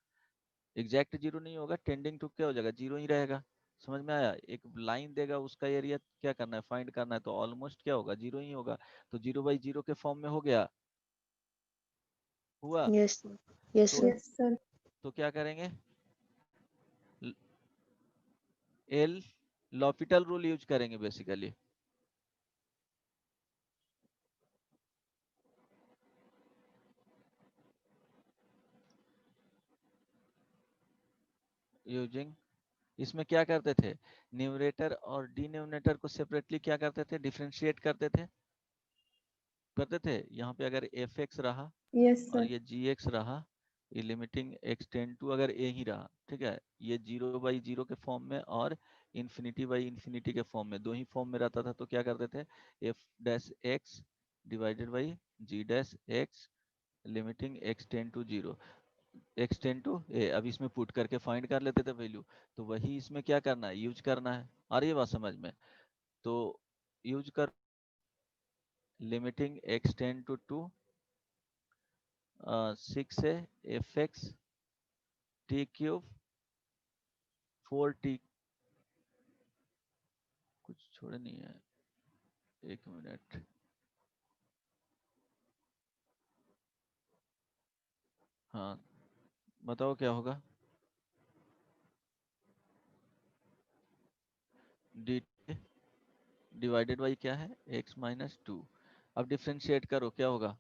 एग्जैक्ट 0 नहीं होगा, टेंडिंग टू क्या हो जाएगा? 0 ही रहेगा। समझ में आया? एक लाइन देगा, उसका एरिया क्या करना है? फाइंड करना है, तो ऑलमोस्ट क्या होगा? 0 ही होगा। तो 0/0 के फॉर्म में हो गया, हुआ। यस यस तो सर। Yes sir. तो क्या करेंगे? एल लॉपिटल रूल यूज करेंगे बेसिकली। यूजिंग, इसमें क्या करते थे? न्यूमरेटर और डिनोमिनेटर को सेपरेटली क्या करते थे? डिफरेंशिएट करते थे। यहाँ पे अगर एफ एक्स रहा यस और सर। ये जी एक्स रहा, ये लिमिटिंग एक्स टेंड टू अगर ए ही रहा, ठीक है, ये 0/0 के फॉर्म में और इन्फिनिटी/इन्फिनिटी के फॉर्म में, दो ही फॉर्म में रहता था, तो क्या करते थे? F dash x divided by g dash x limiting x tend to 0 x tend to a. अब इसमें पुट करके फाइंड कर लेते थे वैल्यू। तो वही इसमें क्या करना है? यूज करना है। आ रही है बात समझ में? तो यूज कर लिमिटिंग एक्स टेंड टू 2 6 है f x T cube 4t, कुछ छोड़े नहीं है, एक मिनट। हाँ बताओ क्या होगा? डी डिवाइडेड बाई क्या है? x minus 2। अब डिफ्रेंशिएट करो, क्या होगा?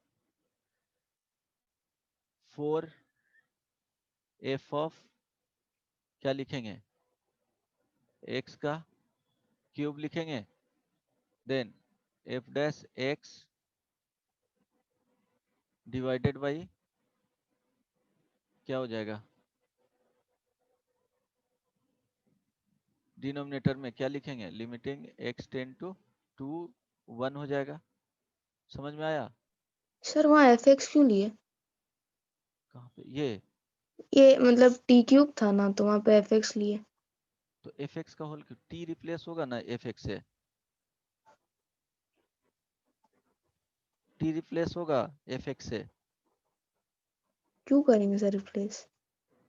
4 एफ ऑफ क्या लिखेंगे? x का क्यूब लिखेंगे, then f dash x divided by क्या हो जाएगा? डिनोमिनेटर में क्या लिखेंगे? लिमिटिंग x टेंड टू 2 1 हो जाएगा। समझ में आया? सर वहाँ fx क्यों लिए? कहाँ पे? ये मतलब t क्यूब था ना, तो वहाँ पे fx लिए। तो fx का होल t रिप्लेस होगा ना fx से, t रिप्लेस होगा fx से। क्यों करेंगे सर रिप्लेस?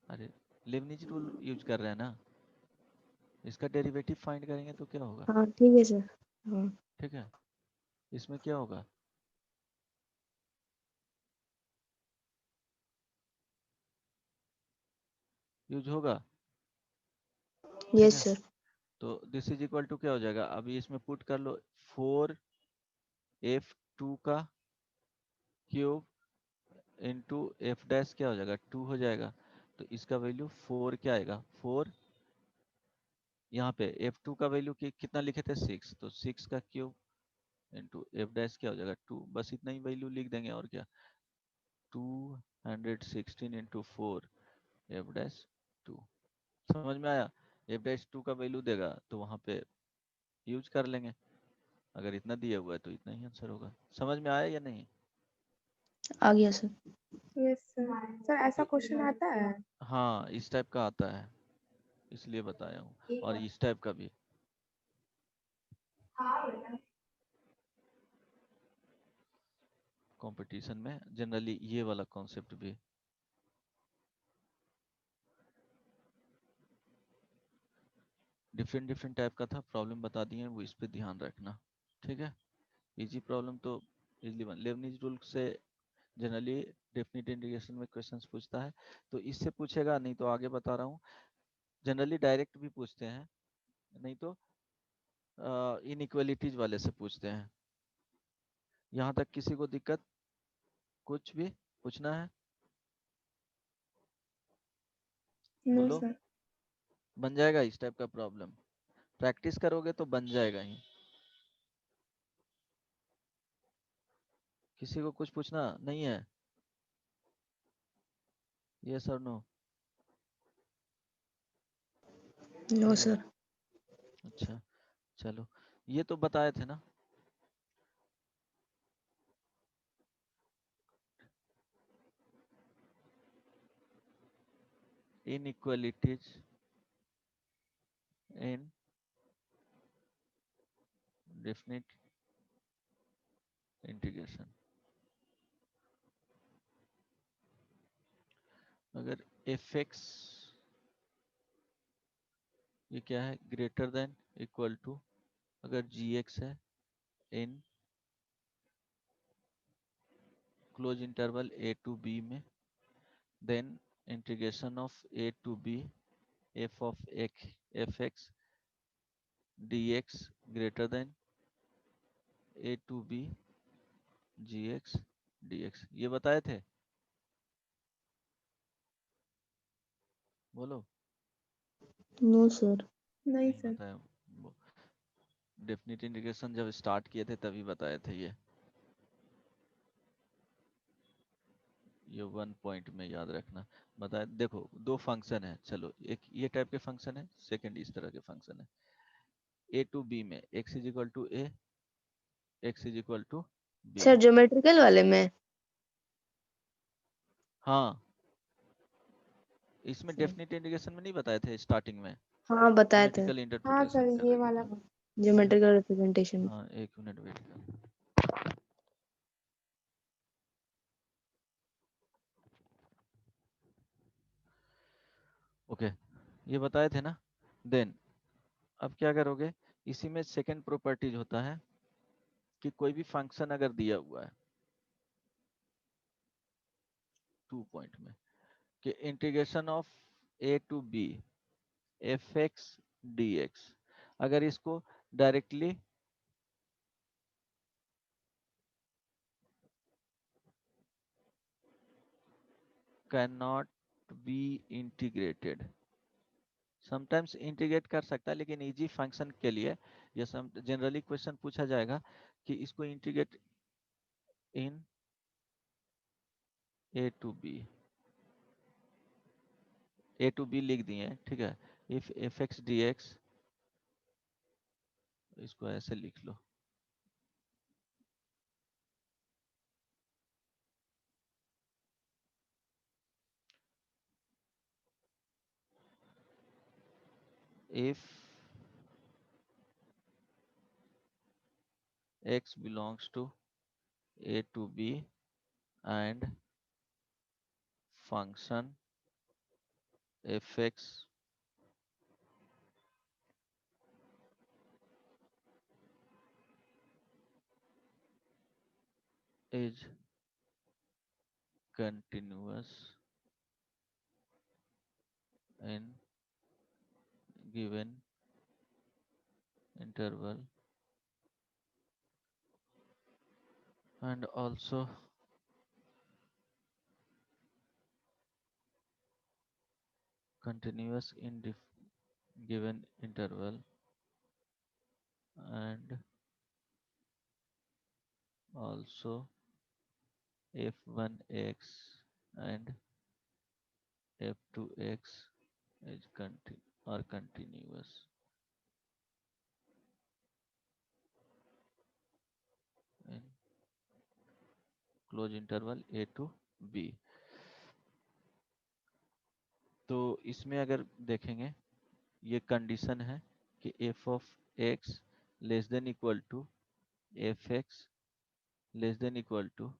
अरे लेबनिज रूल यूज कर रहे हैं ना, इसका डेरिवेटिव फाइंड करेंगे तो क्या होगा? हाँ ठीक है सर। हाँ ठीक है, इसमें क्या होगा? यूज होगा। ठीक यस है, सर। तो दिस इज इक्वल टू क्या हो जाएगा? अभी इसमें पुट कर लो 4f2 का क्यूब इंटू एफ डैश क्या हो जाएगा? 2 हो जाएगा। तो इसका वैल्यू 4 क्या आएगा? 4, यहाँ पे f2 का वैल्यू कितना लिखे थे? 6, तो 6 का क्यूब इंटू एफ डैश क्या हो जाएगा? 2। बस इतना ही वैल्यू लिख देंगे और क्या, 216 इंटू 4 एफ डैश 2। समझ में आया? एफ डैश 2 का वैल्यू देगा तो वहां पे यूज कर लेंगे। अगर इतना दिया हुआ है तो इतना ही आंसर होगा। समझ में आया या नहीं? आ गया सर। Yes sir. सर ऐसा क्वेश्चन आता है? हाँ, इस टाइप का आता है, इसलिए बताया हूँ, और इस टाइप का भी। कंपटीशन में जनरली ये वाला कॉन्सेप्ट भी। डिफरेंट डिफरेंट टाइप का था, प्रॉब्लम बता दिए, वो इस पे ध्यान रखना। ठीक है, इजी प्रॉब्लम तो इजली बन। लेबनिज रूल से जनरली डेफिनेट इंटीग्रेशन में क्वेश्चंस पूछता है, तो इससे पूछेगा, नहीं तो आगे बता रहा हूँ जनरली डायरेक्ट भी पूछते हैं, नहीं तो इनइक्वालिटीज वाले से पूछते हैं। यहाँ तक किसी को दिक्कत? कुछ भी पूछना है? नो बोलो। सर। बन जाएगा इस टाइप का प्रॉब्लम, प्रैक्टिस करोगे तो बन जाएगा ही। किसी को कुछ पूछना नहीं है? ये सर नो? No sir. अच्छा चलो, ये तो बताए थे ना। Inequalities in definite integration. अगर fx ये क्या है? ग्रेटर देन इक्वल टू, अगर gx है in close interval a to b में, then integration of a to b f of x fx dx greater than a to b gx dx। ये बताए थे? बोलो। No sir. नहीं नहीं sir. बताया, डेफिनेट इंटीग्रेशन जब स्टार्ट किए थे तभी बताए थे ये 1 पॉइंट में याद रखना। बताए, देखो दो फंक्शन है, चलो एक ये टाइप के फंक्शन है, सेकंड इस तरह के फंक्शन है। ए टू बी में x is equal to a, x is equal to b. Sir geometrical वाले में? हाँ, इसमें डेफिनेट इंटीग्रेशन में नहीं बताए थे स्टार्टिंग में, हाँ बताए थे। न्यूमेरिकल हाँ इंटरप्रिटेशन सर, ये करने के वाला। लिए। Geometrical representation. हाँ, एक मिनट वेट कर। ओके, ये बताए थे ना। देन अब क्या करोगे, इसी में सेकंड प्रॉपर्टीज होता है कि कोई भी फंक्शन अगर दिया हुआ है 2 पॉइंट में, कि integration of a to b f x D x, अगर इसको directly can not be integrated, sometimes integrate कर सकता है, लेकिन इजी फंक्शन के लिए ये जनरली क्वेश्चन पूछा जाएगा कि इसको integrate in a to b, a to b लिख दिए हैं, ठीक है। If f x D x, इसको ऐसे लिख लो, if x belongs to a to b and function fx is continuous in given interval and also continuous in given interval and also f1x and f2x is continuous in close interval a to b। तो इसमें अगर देखेंगे, ये condition है कि f of x less than equal to f x less than equal to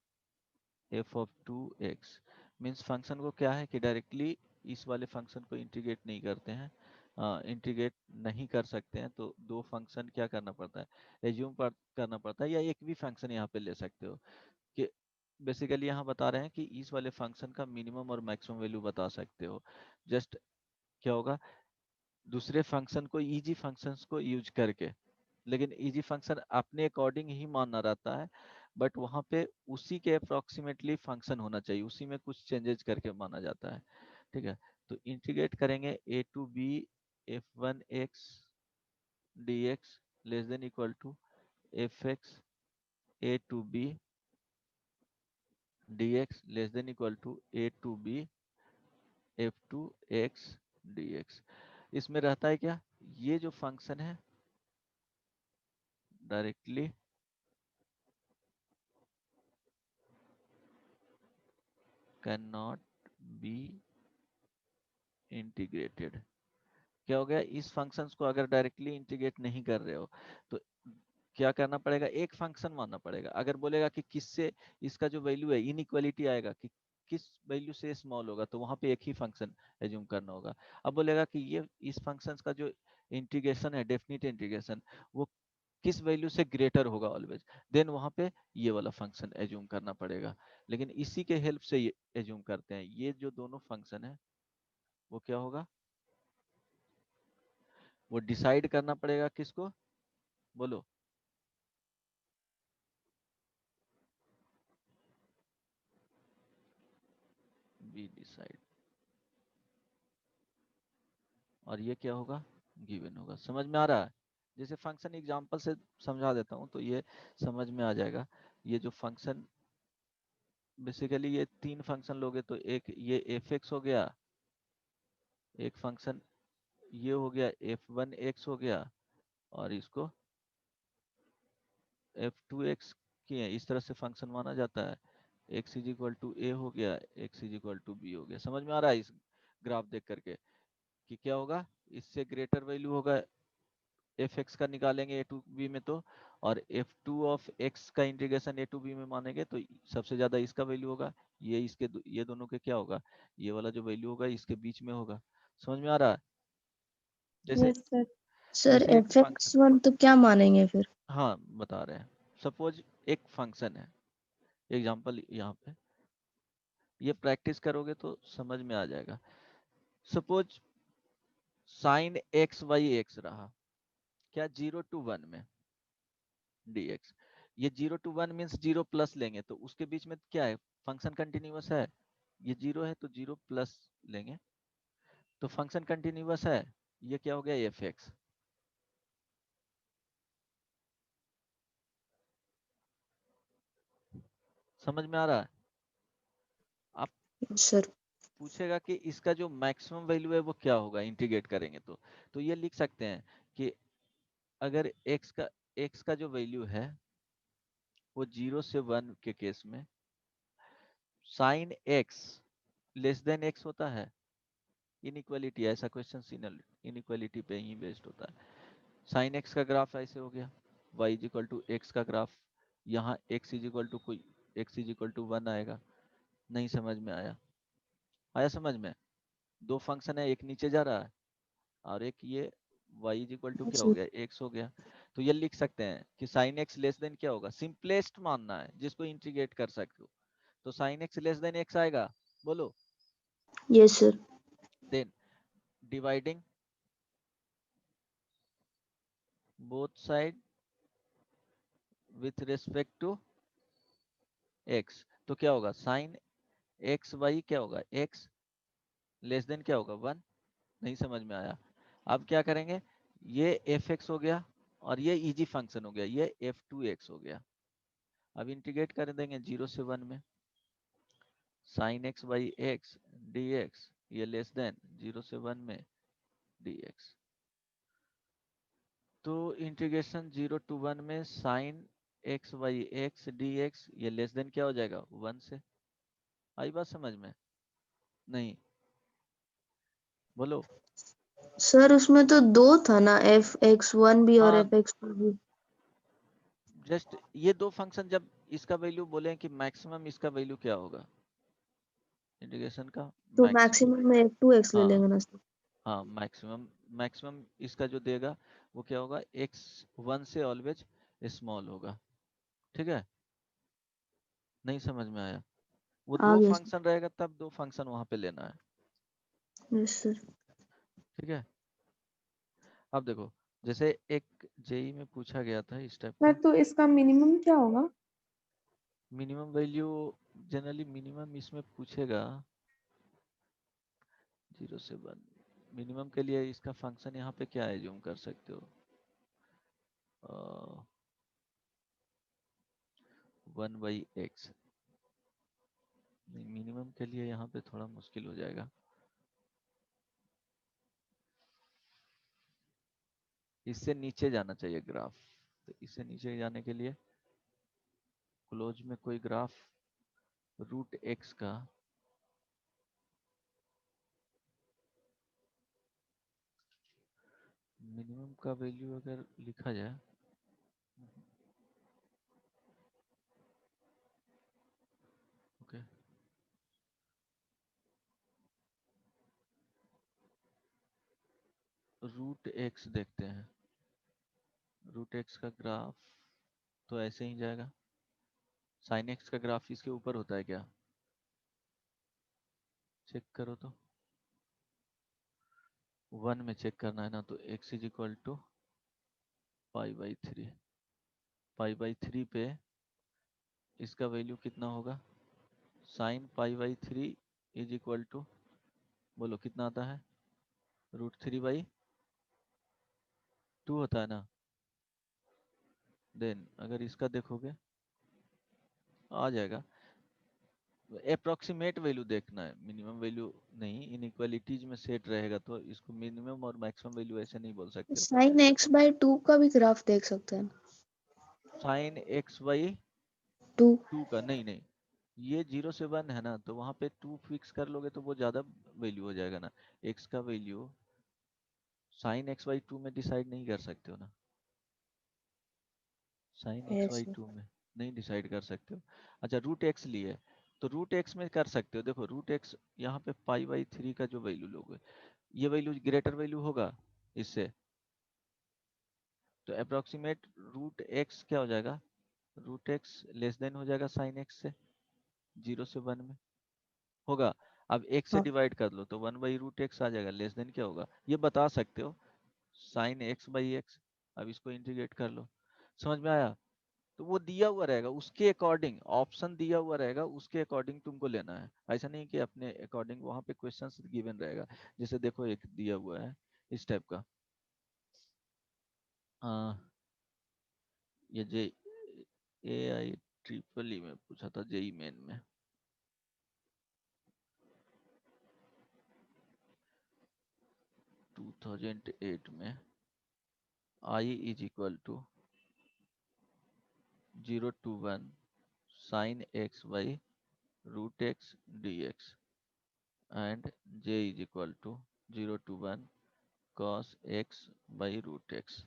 f of 2x। Means function को क्या है कि डायरेक्टली इस वाले फंक्शन को इंटीग्रेट नहीं करते हैं, इंटीग्रेट नहीं कर सकते हैं, तो दो फंक्शन क्या करना पड़ता है, एज्यूम करना पड़ता है, या एक भी फंक्शन यहाँ पे ले सकते हो कि बेसिकली यहाँ बता रहे हैं कि इस वाले फंक्शन का मिनिमम और मैक्सिमम वैल्यू बता सकते हो। जस्ट क्या होगा, दूसरे फंक्शन को, इजी फंक्शंस को यूज करके, लेकिन इजी फंक्शन अपने अकॉर्डिंग ही मानना रहता है, बट वहां पे उसी के अप्रोक्सीमेटली फंक्शन होना चाहिए, उसी में कुछ चेंजेस करके माना जाता है, ठीक है। तो इंटीग्रेट करेंगे a to b f one x D x less than equal to f x a to b d x less than equal to a to b f two x D x. इसमें रहता है क्या, ये जो function है directly can not be integrated. क्या हो गया, इस फंक्शंस को अगर डायरेक्टली इंटीग्रेट नहीं कर रहे हो तो क्या करना पड़ेगा, एक फंक्शन मानना पड़ेगा। अगर बोलेगा कि किससे इसका जो वैल्यू है इनइक्वालिटी आएगा कि किस वैल्यू से स्मॉल होगा, तो वहां पे एक ही फंक्शन एज्यूम करना होगा। अब बोलेगा कि ये इस फंक्शंस का जो इंटीग्रेशन है, डेफिनेट इंटीग्रेशन, वो किस वैल्यू से ग्रेटर होगा ऑलवेज, देन वहां पे ये वाला फंक्शन एज्यूम करना पड़ेगा। लेकिन इसी के हेल्प से ये एज्यूम करते हैं, ये जो दोनों फंक्शन है वो क्या होगा, वो डिसाइड करना पड़ेगा किसको, बोलो, बी डिसाइड, और ये क्या होगा, गिवन होगा। समझ में आ रहा है? जैसे फंक्शन एग्जांपल से समझा देता हूं तो ये समझ में आ जाएगा। ये जो फंक्शन, बेसिकली ये तीन फंक्शन लोगे तो एक ये एफ एक्स हो गया, एक फंक्शन ये हो गया एफ वन एक्स हो गया, और इसको एफ टू एक्स किए, इस तरह से फंक्शन माना जाता है। X is equal to a हो गया, x is equal to b हो गया। समझ में आ रहा है इस ग्राफ देख करके कि क्या होगा, इससे ग्रेटर वैल्यू होगा एफ एक्स का निकालेंगे ए टू बी में तो, और एफ टू ऑफ एक्स का इंटीग्रेशन ए टू बी में मानेंगे तो सबसे ज्यादा इसका वैल्यू होगा, ये इसके ये दोनों के क्या होगा, ये वाला जो वैल्यू होगा इसके बीच में होगा। समझ में आ रहा है? जैसे यस सर। सर जैसे एक एफ एक्स वन तो क्या मानेंगे फिर? हाँ बता रहे हैं, सपोज एक फंक्शन है, एग्जांपल यहाँ पे, ये प्रैक्टिस करोगे तो समझ में आ जाएगा। Suppose sine x y x रहा, क्या 0 to 1 में dx, ये 0 to 1 मीन्स 0 प्लस लेंगे तो उसके बीच में क्या है, फंक्शन कंटिन्यूअस है, ये 0 है तो 0 प्लस लेंगे तो फंक्शन कंटिन्यूअस है। ये क्या हो गया, एफ एक्स। समझ में आ रहा है? आप सर पूछेगा कि इसका जो मैक्सिमम वैल्यू है वो क्या होगा इंटीग्रेट करेंगे तो ये लिख सकते हैं कि अगर x का जो वैल्यू है वो 0 से 1 के केस में sine x less than x होता है। इनइक्वालिटी, ऐसा क्वेश्चन इनइक्वालिटी पे ही बेस्ड होता है। साइन x का ग्राफ ऐसे हो गया, y is equal to x का ग्राफ, यहाँ x इज इक्वल टू कोई x इज इक्वल टू 1 आएगा। नहीं समझ में आया? आया समझ में? दो फंक्शन है, एक नीचे जा रहा है और एक ये y इज इक्वल टू क्या हो गया, x हो गया। तो ये लिख सकते हैं कि साइन x लेस देन क्या होगा, सिंपलेस्ट मानना है जिसको इंटीग्रेट कर सकते हो। तो sine x less than x आएगा, बोलो। Yes, sir. Then dividing both side with respect to x, तो क्या होगा साइन x y क्या होगा, x लेस देन क्या होगा 1। नहीं समझ में आया? अब क्या करेंगे, ये fx हो गया और ये इजी फंक्शन हो गया, ये f2x हो गया। अब इंटीग्रेट कर देंगे 0 से 1 में, sine x by x dx, ये लेस देन 0 से 1 में dx। तो इंटीग्रेशन 0 to 1 में sine x by x dx, ये लेस देन क्या हो जाएगा 1 से। आई बात समझ में? नहीं, बोलो। सर उसमें तो दो था ना, fx1 भी और हाँ, fx2 भी। जस्ट ये दो फंक्शन जब इसका वैल्यू बोले कि मैक्सिमम इसका वैल्यू क्या होगा इंटीग्रेशन का, तो मैक्सिमम। मैक्सिमम में 2x ले हाँ लेंगे ना सर। हाँ, मैक्सिमम मैक्सिमम इसका जो देगा वो क्या होगा, x 1 से ऑलवेज स्मॉल होगा। ठीक है? नहीं समझ में आया? वो आ दो गया सर। फंक्शन रहेगा तब दो फंक्शन वहां पे लेना है। Yes sir. ठीक है? अब देखो, जैसे एक जेई में पूछा गया था इस टाइप सर का, तो इसका मिनिमम क्या होगा? मिनिमम वैल्यू जनरली मिनिमम इसमें पूछेगा 0 से 1। मिनिमम के लिए इसका फंक्शन यहाँ पे क्या एज्यूम कर सकते हो, 1 बाई एक्स। मिनिमम के लिए यहाँ पे थोड़ा मुश्किल हो जाएगा। इससे नीचे जाना चाहिए ग्राफ, तो इससे नीचे जाने के लिए क्लोज में कोई ग्राफ रूट एक्स का मिनिमम का वैल्यू अगर लिखा जाए, ओके, रूट एक्स देखते हैं। रूट एक्स का ग्राफ तो ऐसे ही जाएगा। साइन एक्स का ग्राफ इसके ऊपर होता है क्या, चेक करो तो। 1 में चेक करना है ना, तो x is equal to pi by 3। Pi by 3 पे इसका वैल्यू कितना होगा, sine pi by 3 is equal to, बोलो कितना आता है, √3/2 होता है ना। देन अगर इसका देखोगे आ जाएगा, अप्रोक्सीमेट वैल्यू देखना है, मिनिमम वैल्यू नहीं। इनइक्वालिटीज में सेट रहेगा तो इसको मिनिमम और मैक्सिमम वैल्यू ऐसे नहीं बोल सकते हो। साइन x/2 का भी ग्राफ देख सकते हैं। Sign x/2 2। का नहीं, ये 0 से 1 है ना, तो वहां पे 2 फिक्स कर लोगे तो वो ज्यादा वैल्यू हो जाएगा ना। x का वैल्यू साइन x/2 में डिसाइड नहीं कर सकते हो ना, साइन यस सर। x/2 में नहीं डिसाइड कर सकते हो। अच्छा, रूट एक्स लिए तो रूट एक्स में कर सकते हो। देखो रूट एक्स यहाँ पे पाई/3 का जो वैल्यू लोगे, ये वैल्यू ग्रेटर वैल्यू होगा इससे, तो अप्रोक्सीमेट रूट एक्स क्या हो जाएगा, रूट एक्स लेस देन हो जाएगा साइन एक्स से, 0 से 1 में होगा। अब x से हाँ। डिवाइड कर लो तो 1/√x आ जाएगा, लेस देन क्या होगा ये बता सकते हो, साइन x/x। अब इसको इंटीग्रेट कर लो, समझ में आया? तो वो दिया हुआ रहेगा, उसके अकॉर्डिंग ऑप्शन दिया हुआ रहेगा, उसके अकॉर्डिंग तुमको लेना है। ऐसा नहीं कि अपने अकॉर्डिंग, वहां पे क्वेश्चंस गिवन रहेगा। जैसे देखो एक दिया हुआ है इस टाइप का, ये जे AI EEE में पूछा था, जेई मेन में। 2008 में I is equal to 0 to 1 sin x by root x dx and j is equal to 0 to 1 cos x by root x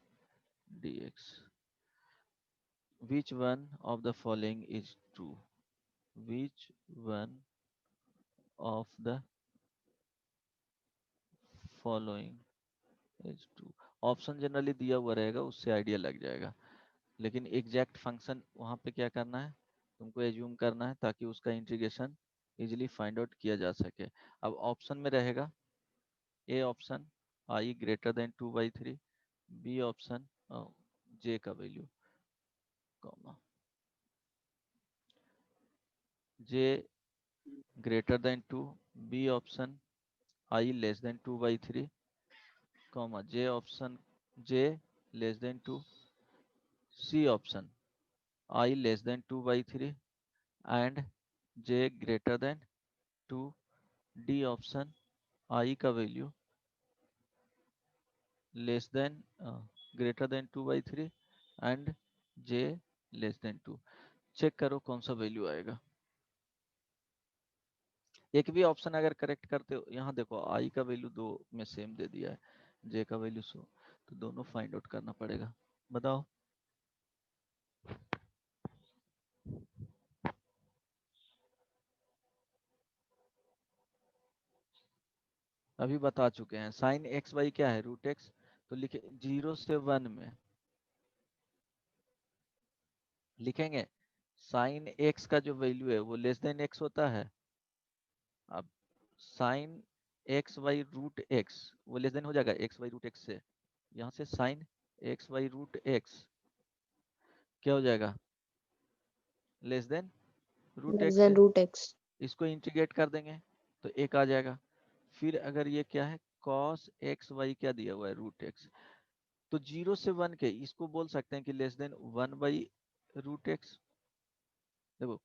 dx. Which one of the following is true? Which one of the following is true? Option generally दिया हुआ रहेगा, उससे idea लग जाएगा, लेकिन exact function वहां पे क्या करना है, तुमको एज्यूम करना है ताकि उसका इंटीग्रेशन इजीली फाइंड आउट किया जा सके. अब ऑप्शन में रहेगा A option I greater than 2/3, B option J का value comma J greater than 2, B option I less than 2/3, comma J option J less than 2, C option I less than 2/3 and J greater than 2, D option I का value less than greater than 2/3 and J less than 2. Check करो कौन सा value आएगा. एक भी option अगर correct करते हो, यहाँ देखो आई का वैल्यू 2 में सेम दे दिया है, जे का वैल्यू 100, तो दोनों फाइंड आउट करना पड़ेगा. बताओ. अभी बता चुके हैं. साइन एक्स वाई क्या है, रूट एक्स. तो लिखे 0 से 1 में लिखेंगे साइन एक्स का जो वैल्यू है वो लेस देन एक्स होता है. अब sine x y root x वो लेस देन हो जाएगा एक्स वाई रूट एक्स से. यहाँ से sine x y root x क्या हो जाएगा, less than root less x than से. Root x. इसको इंटीग्रेट कर देंगे तो एक आ जाएगा. फिर अगर ये क्या है, cos एक्स वाई क्या दिया हुआ है, रूट एक्स. तो 0 से 1 के इसको बोल सकते हैं कि लेस देन 1/√x. देखो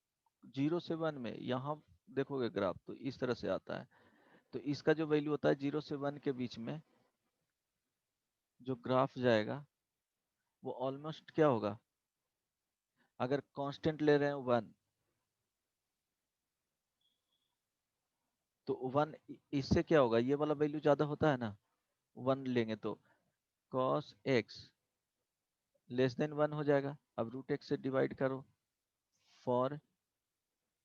0 से 1 में यहाँ देखोगे ग्राफ तो इस तरह से आता है. तो इसका जो वैल्यू होता है 0 से 1 के बीच में जो ग्राफ जाएगा वो ऑलमोस्ट क्या होगा, अगर कांस्टेंट ले रहे हैं 1 तो 1 इससे क्या होगा, ये वाला वैल्यू ज्यादा होता है ना. 1 लेंगे तो cos x लेस देन 1 हो जाएगा. अब रूट एक्स से डिवाइड करो फॉर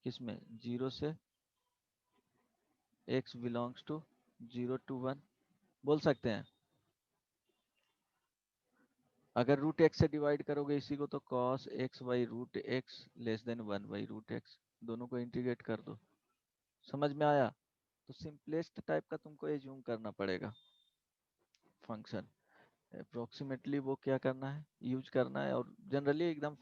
किसमें, 0 से x बिलोंग्स टू 0 to 1 बोल सकते हैं. अगर रूट एक्स से डिवाइड करोगे इसी को तो cos x by root x less than 1/√x. दोनों को इंटीग्रेट कर दो. समझ में आया. तो सिंपलेस्ट टाइप का तुमको एज्यूम करना पड़ेगा फंक्शन. अप्रोक्सीमेटली वो क्या करना है, यूज करना है, और जनरली एकदम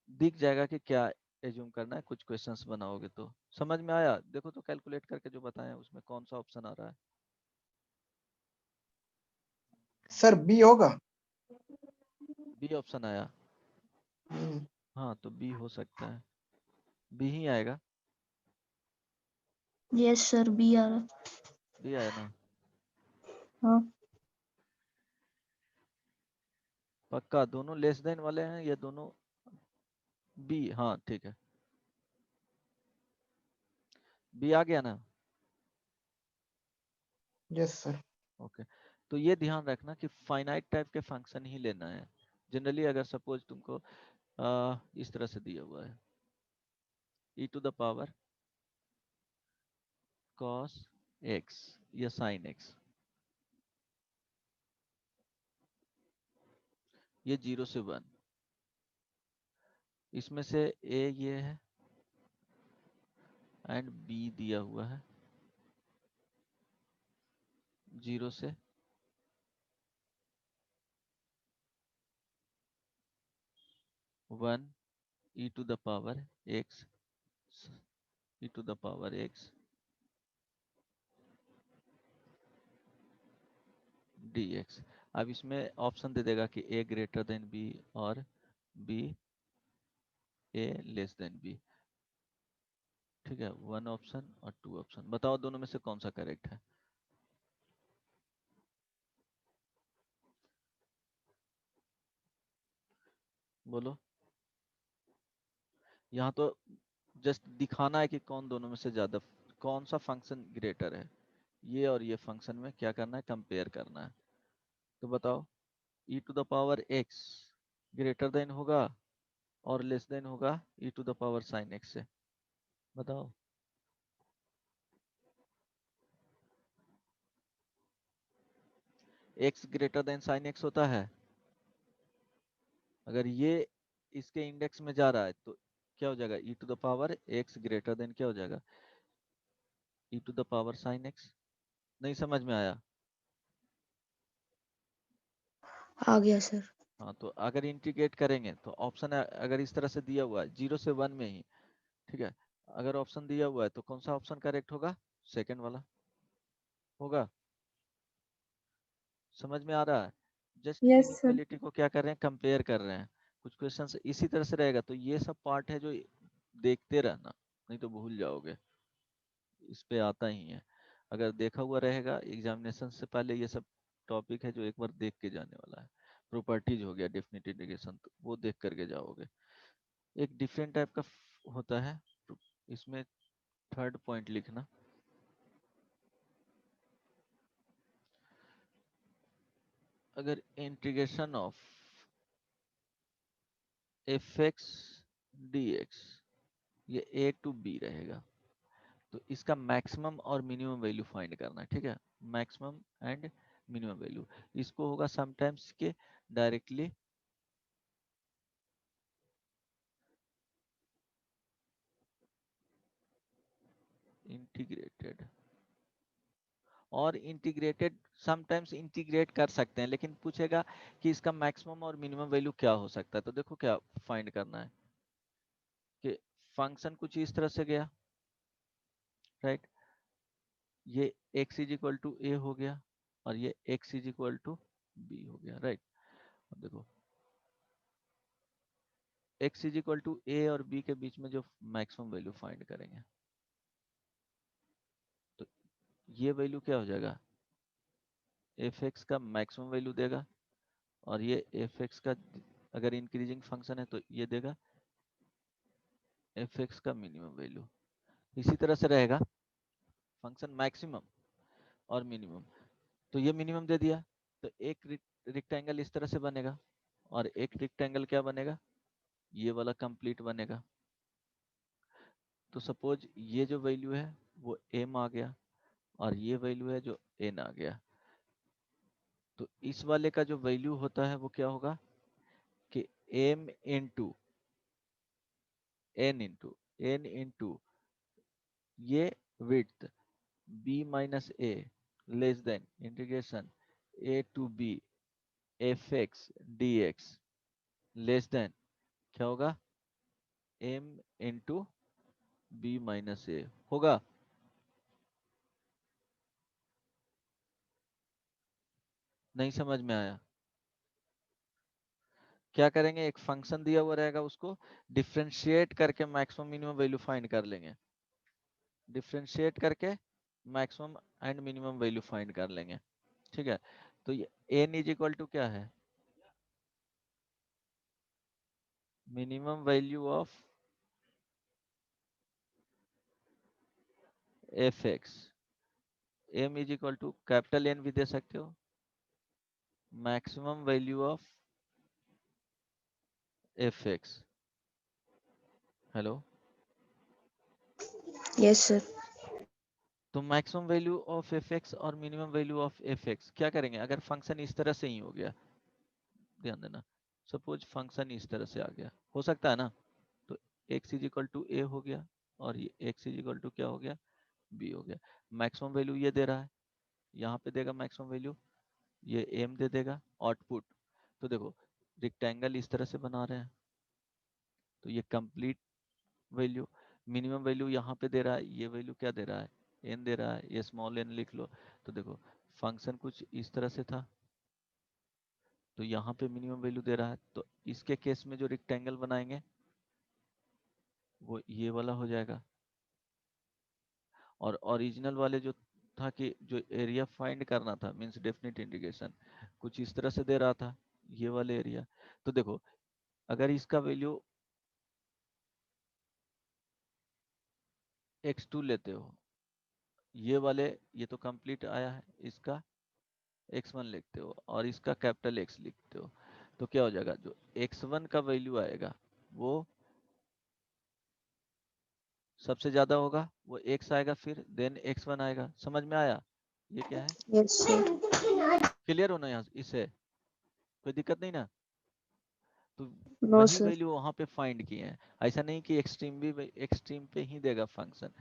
दिख जाएगा कि क्या एज्यूम करना है. कुछ क्वेश्चंस बनाओगे तो समझ में आया. देखो तो कैलकुलेट करके जो बताएं उसमें कौन सा ऑप्शन आ रहा है. सर बी होगा. बी ऑप्शन आया. हाँ तो बी हो सकता है, बी ही आएगा. यस सर, बी आ रहा. बी आया ना. हाँ. पक्का दोनों लेस देन वाले हैं या दोनों बी. हाँ ठीक है, बी आ गया ना. Yes sir. ओके. तो ये ध्यान रखना कि फाइनाइट टाइप के फंक्शन ही लेना है. जनरली अगर सपोज तुमको इस तरह से दिया हुआ है e to the power cos x या sin x, ये 0 से 1, इसमें से a ये है एंड b दिया हुआ है 0 से 1 e to the power x e to the power x dx. अब इसमें ऑप्शन दे देगा कि a ग्रेटर देन b और b a less than b. ठीक है, 1 ऑप्शन और 2 ऑप्शन. बताओ दोनों में से कौन सा करेक्ट है. बोलो। यहाँ तो जस्ट दिखाना है कि कौन दोनों में से ज्यादा, कौन सा फंक्शन ग्रेटर है। ये और ये फंक्शन में क्या करना है, कंपेयर करना है। तो बताओ e to the power x greater than होगा और लेस देन होगा e to the power sine x से। बताओ। x greater than sine x होता है। अगर ये इसके इंडेक्स में जा रहा है तो क्या हो जाएगा, e to the power x greater than क्या हो जाएगा, e to the power sine x। नहीं समझ में आया? आ गया सर। हाँ, तो अगर इंटीग्रेट करेंगे तो ऑप्शन अगर इस तरह से दिया हुआ है 0 से 1 में ही, ठीक है, अगर ऑप्शन दिया हुआ है तो कौन सा ऑप्शन करेक्ट होगा, सेकंड वाला होगा। समझ में आ रहा है? Just yes sir. इनइक्वालिटी को क्या कर रहे हैं, कंपेयर कर रहे हैं। कुछ क्वेश्चंस इसी तरह से रहेगा, तो ये सब पार्ट है जो देखते रहना, नहीं तो भूल जाओगे। इस पे आता ही है, अगर देखा हुआ रहेगा एग्जामिनेशन से पहले, ये सब टॉपिक है जो एक बार देख के जाने वाला है। प्रॉपर्टीज हो गया, डेफिनेट इंटीग्रेशन, तो वो देख करके जाओगे। एक डिफरेंट टाइप का होता है, इसमें थर्ड पॉइंट लिखना। अगर integration of f x D x ये a टू b रहेगा, तो इसका मैक्सिमम और मिनिमम वैल्यू फाइंड करना है, ठीक है। मैक्सिमम एंड मिनिमम वैल्यू, इसको होगा समटाइम्स के डायरेक्टली इंटीग्रेटेड, और इंटीग्रेटेड समटाइम्स इंटीग्रेट कर सकते हैं, लेकिन पूछेगा कि इसका मैक्सिमम और मिनिमम वैल्यू क्या हो सकता है। तो देखो क्या फाइंड करना है कि फंक्शन कुछ इस तरह से गया, राइट, ये x is equal to a हो गया और ये x is equal to b हो गया, राइट। अब देखो x is equal to a और b के बीच में जो मैक्सिमम वैल्यू फाइंड करेंगे, तो ये वैल्यू क्या हो जाएगा, एफ एक्स का मैक्सिमम वैल्यू देगा, और ये एफ एक्स का अगर इंक्रीजिंग फंक्शन है तो ये देगा एफ एक्स का मिनिमम वैल्यू। इसी तरह से रहेगा फंक्शन मैक्सिमम और मिनिमम, तो ये मिनिमम दे दिया, तो एक रेक्टेंगल इस तरह से बनेगा और एक रेक्टेंगल क्या बनेगा, ये वाला कंप्लीट बनेगा। तो सपोज ये जो वैल्यू है वो m आ गया और ये वैल्यू है जो n आ गया, तो इस वाले का जो वैल्यू होता है वो क्या होगा कि m इंटू n इंटू ये width b minus a less than integration a to b f x D x less than क्या होगा, m into b minus a होगा। नहीं समझ में आया? क्या करेंगे, एक फंक्शन दिया हुआ रहेगा, उसको डिफरेंशिएट करके मैक्सिमम मिनिमम वैल्यू फाइंड कर लेंगे, डिफरेंशिएट करके maximum and minimum value find कर लेंगे, ठीक है। तो ये n इज इक्वल टू क्या है, minimum value of f x, m is equal to capital N भी दे सकते हो, maximum value of f x. Hello, yes sir. तो maximum value of f x और minimum value of f x क्या करेंगे, अगर फंक्शन इस तरह से ही हो गया, ध्यान देना, सपोज फंक्शन इस तरह से आ गया, हो सकता है ना, तो x is equal to a हो गया और ये x इज इक्वल टू क्या हो गया, b हो गया। मैक्सिमम वैल्यू ये दे रहा है, यहाँ पे देगा मैक्सिमम वैल्यू, ये m दे देगा आउटपुट। तो देखो रेक्टेंगल इस तरह से बना रहे हैं, तो ये कंप्लीट वैल्यू, मिनिमम वैल्यू यहाँ पे दे रहा है, ये वैल्यू क्या दे रहा है, n दे रहा है, ये स्मॉल n लिख लो। तो देखो फंक्शन कुछ इस तरह से था, तो यहाँ पे मिनिमम वैल्यू दे रहा है, तो इसके केस में जो रेक्टेंगल बनाएंगे वो ये वाला हो जाएगा। और ओरिजिनल वाले जो था कि जो एरिया फाइंड करना था, मींस डेफिनेट इंटीग्रेशन, कुछ इस तरह से दे रहा था, ये वाले एरिया। तो देखो अगर इसका वैल्यू x2 लेते हो, ये वाले ये तो कंप्लीट आया है, इसका x1 लिखते हो और इसका कैपिटल X लिखते हो, तो क्या हो जाएगा, जो x1 का वैल्यू आएगा वो सबसे ज्यादा होगा, वो x आएगा, फिर देन x1 आएगा। समझ में आया ये क्या है? Yes, sir. क्लियर होना यहाँ इससे कोई दिक्कत नहीं ना? तो No, वही sir. वैल्यू वहां पे फाइंड किए हैं, ऐसा नहीं कि एक्सट्रीम पे ही देगा फंक्शन।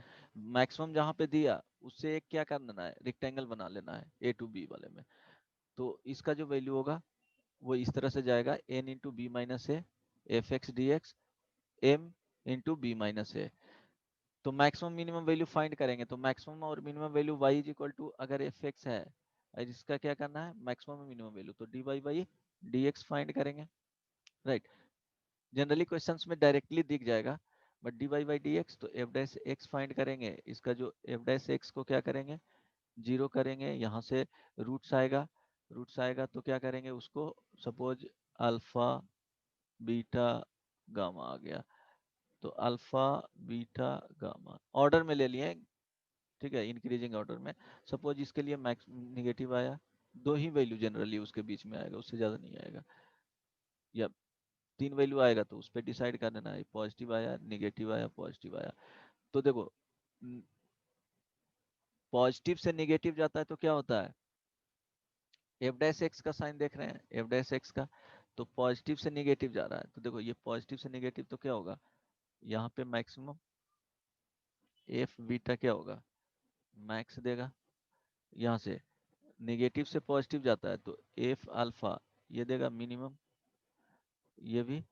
मैक्सिमम जहां पे दिया उससे एक क्या करना है, रेक्टेंगल बना लेना है a टू b वाले में। तो इसका जो वैल्यू होगा वो इस तरह से जाएगा, n into B minus A F x D X M into B minus A. तो मैक्सिमम मिनिमम वैल्यू फाइंड करेंगे, तो मैक्सिमम और minimum value y is equal to, अगर एफ एक्स है और इसका क्या करना है मैक्सिमम मिनिमम वैल्यू, तो D Y by D X find करेंगे, राइट। जनरली क्वेश्चंस में डायरेक्टली दिख जाएगा, but D Y by D X, तो एफ डैश एक्स फाइंड करेंगे, इसका जो एफ डैश एक्स को क्या करेंगे, जीरो करेंगे, यहाँ से रूट्स आएगा तो क्या करेंगे उसको, सपोज अल्फा बीटा गामा आ गया, तो अल्फा बीटा गामा ऑर्डर में ले लिए, ठीक है, इंक्रीजिंग ऑर्डर में। सपोज इसके लिए मैक्स निगेटिव आया, दो ही वैल्यू जनरली उसके बीच में आएगा, उससे ज्यादा नहीं आएगा, या 3 वैल्यू आएगा तो उस पर डिसाइड कर देना है, पॉजिटिव आया, निगेटिव आया, पॉजिटिव आया। तो देखो पॉजिटिव से निगेटिव जाता है तो क्या होता है, एफ डैश एक्स का साइन देख रहे हैं, एफ डैश एक्स का, तो पॉजिटिव से निगेटिव जा रहा है, तो देखो ये पॉजिटिव से निगेटिव तो क्या होगा, यहाँ पे मैक्सिमम एफ बीटा क्या होगा, मैक्स देगा। यहाँ से निगेटिव से पॉजिटिव जाता है तो एफ अल्फा ये देगा मिनिमम, ये भी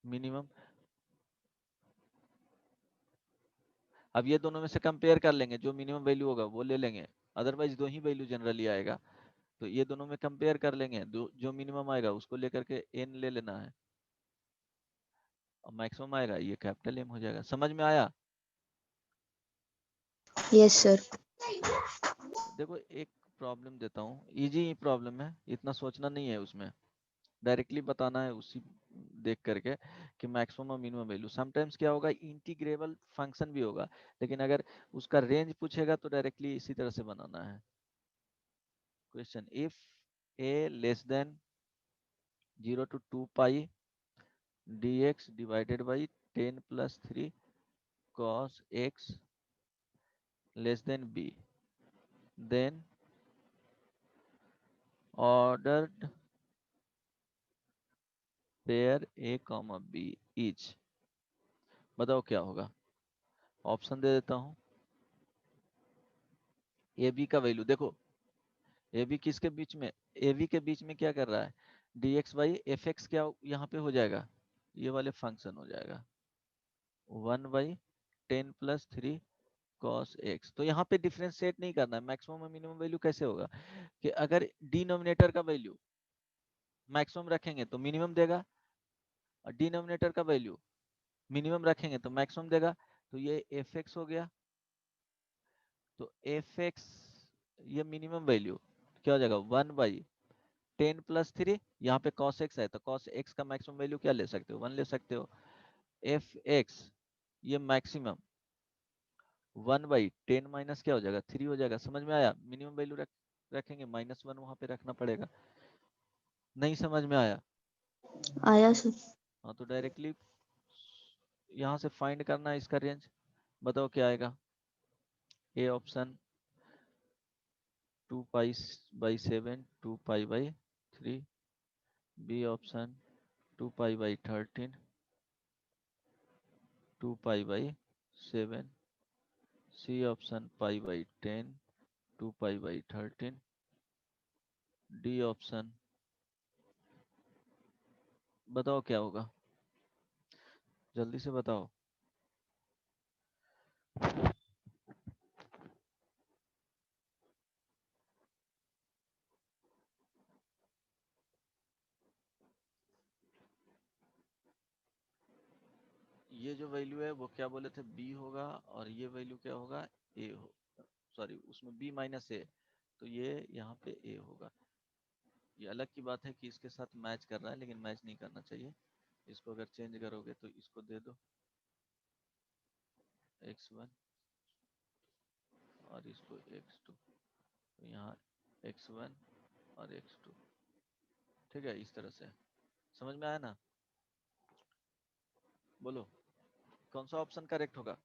मिनिमम। अब ये दोनों में से कंपेयर कर लेंगे, जो मिनिमम वैल्यू होगा वो ले लेंगे, अदरवाइज दो ही वैल्यू जनरली आएगा, तो ये दोनों में कंपेयर कर लेंगे, जो मिनिमम आएगा उसको लेकर के n ले लेना है, और मैक्सिमम आएगा ये कैपिटल M हो जाएगा। समझ में आया? Yes, sir. देखो एक प्रॉब्लम देता हूँ, इजी प्रॉब्लम है, इतना सोचना नहीं है उसमें, डायरेक्टली बताना है उसी देख करके कि मैक्सिमम और मिनिमम वैल्यू। समटाइम्स क्या होगा, इंटीग्रेबल फंक्शन भी होगा, लेकिन अगर उसका रेंज पूछेगा तो डायरेक्टली इसी तरह से बनाना है। Question, if a less than 0 to 2 pi dx divided by 10 plus 3 cos x less than b, then ordered pair a comma b each। बताओ क्या होगा, ऑप्शन दे देता हूँ। ए बी का वैल्यू देखो, ए बी किसके बीच में, ए बी के बीच में क्या कर रहा है, D x by F x क्या यहाँ पे हो जाएगा, ये वाले फंक्शन हो जाएगा 1/10 + 3 cos x। तो यहाँ पे डिफरेंशिएट नहीं करना है, मैक्सिमम और मिनिमम वैल्यू कैसे होगा कि अगर डिनोमिनेटर का वैल्यू मैक्सिमम रखेंगे तो मिनिमम देगा, और डिनोमिनेटर का वैल्यू मिनिमम रखेंगे तो मैक्सिमम देगा, तो ये एफ एक्स हो गया, तो एफ एक्स ये मिनिमम वैल्यू क्या हो जाएगा 1/10 + 3, यहाँ पे cos x है तो cos x का मैक्सिमम वैल्यू क्या ले सकते हो, 1 ले सकते हो, एफ एक्स ये मैक्सिमम 1/10 माइनस क्या हो जाएगा 3 हो जाएगा। समझ में आया? मिनिमम वैल्यू रखेंगे, -1 वहां पे रखना पड़ेगा। नहीं समझ में आया? आया, sir. हाँ, तो डायरेक्टली यहाँ से फाइंड करना है इसका रेंज। बताओ क्या आएगा, A option 2π/7 2π/3, B option 2π/13 2π/7, C option π/10 2π/13, D option, बताओ क्या होगा, जल्दी से बताओ। ये जो वैल्यू है वो क्या बोले थे, बी होगा, और ये वैल्यू क्या होगा, ए हो, सॉरी उसमें बी माइनस ए, तो ये यहाँ पे ए होगा। ये अलग की बात है कि इसके साथ मैच कर रहा है, लेकिन मैच नहीं करना चाहिए, इसको अगर चेंज करोगे तो इसको दे दो x1 और इसको x2, तो यहाँ x1 और x2, ठीक है, इस तरह से। समझ में आया ना? बोलो कौन सा ऑप्शन करेक्ट होगा?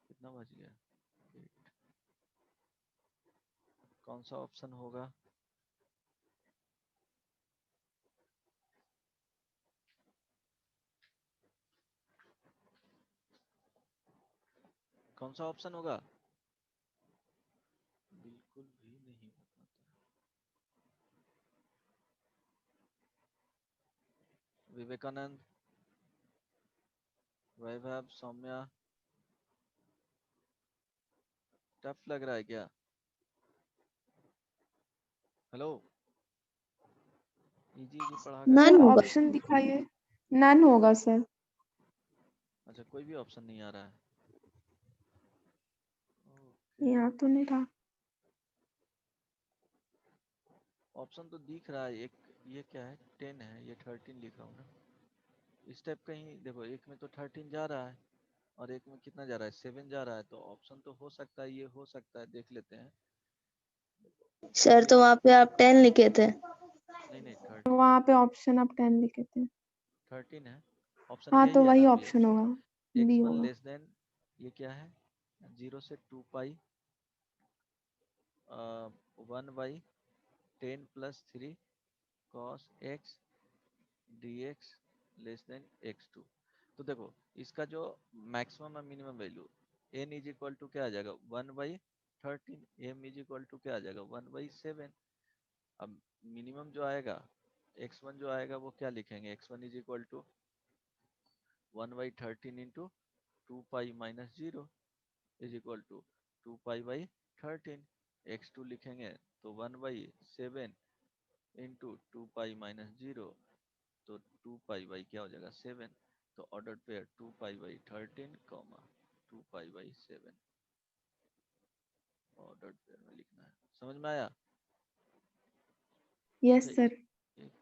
कितना बज गया? 8। कौन सा ऑप्शन होगा? कौन सा ऑप्शन होगा? बिल्कुल भी नहीं हो पाता। विवेकानंद, वैभव, सौम्या, टफ लग रहा है क्या? हेलो, इजी इजी पढ़ा कर नन सर होगा। ऑप्शन दिखाइए। नन होगा सर। अच्छा, कोई भी ऑप्शन नहीं आ रहा है। यहाँ तो नहीं था। ऑप्शन तो दिख रहा है एक, ये क्या है 10 है, ये 13 लिखा हूँ ना, इस टाइप का ही देखो। एक में तो 13 जा रहा है और एक में कितना जा रहा है 7 जा रहा है, तो ऑप्शन तो हो सकता है, ये हो सकता है, देख लेते हैं। सर तो वहाँ पे आप 10 लिखे थे। नहीं नहीं, 13 वहाँ पे ऑप्शन आप 10 लिखे थे। 13 है, ऑप्शन हाँ तो यही है वही ना बी। ऑप्शन होगा, बी x1 होगा। लेस देन, ये क्या है 0 से 2 pi 1 by 10 plus 3 cos x dx less than x2। तो देखो इसका जो मैक्सिमम और minimum value n is equal to क्या आ जाएगा 1/13, m इज इक्वल टू क्या आ जाएगा 1/7। अब मिनिमम जो आएगा x1 जो आएगा वो क्या लिखेंगे, x1 is equal to 1/13 into 2 pi minus 0 is equal to 2 pi by 13। x2 लिखेंगे तो 1/7 इंटू 2 पाई माइनस 0, तो 2 पाई बाई क्या हो जाएगा 7। तो order pair 2 pi by 13 comma 2 pi by 7 order pair में लिखना है। समझ में आया? यस अच्छा, सर। एक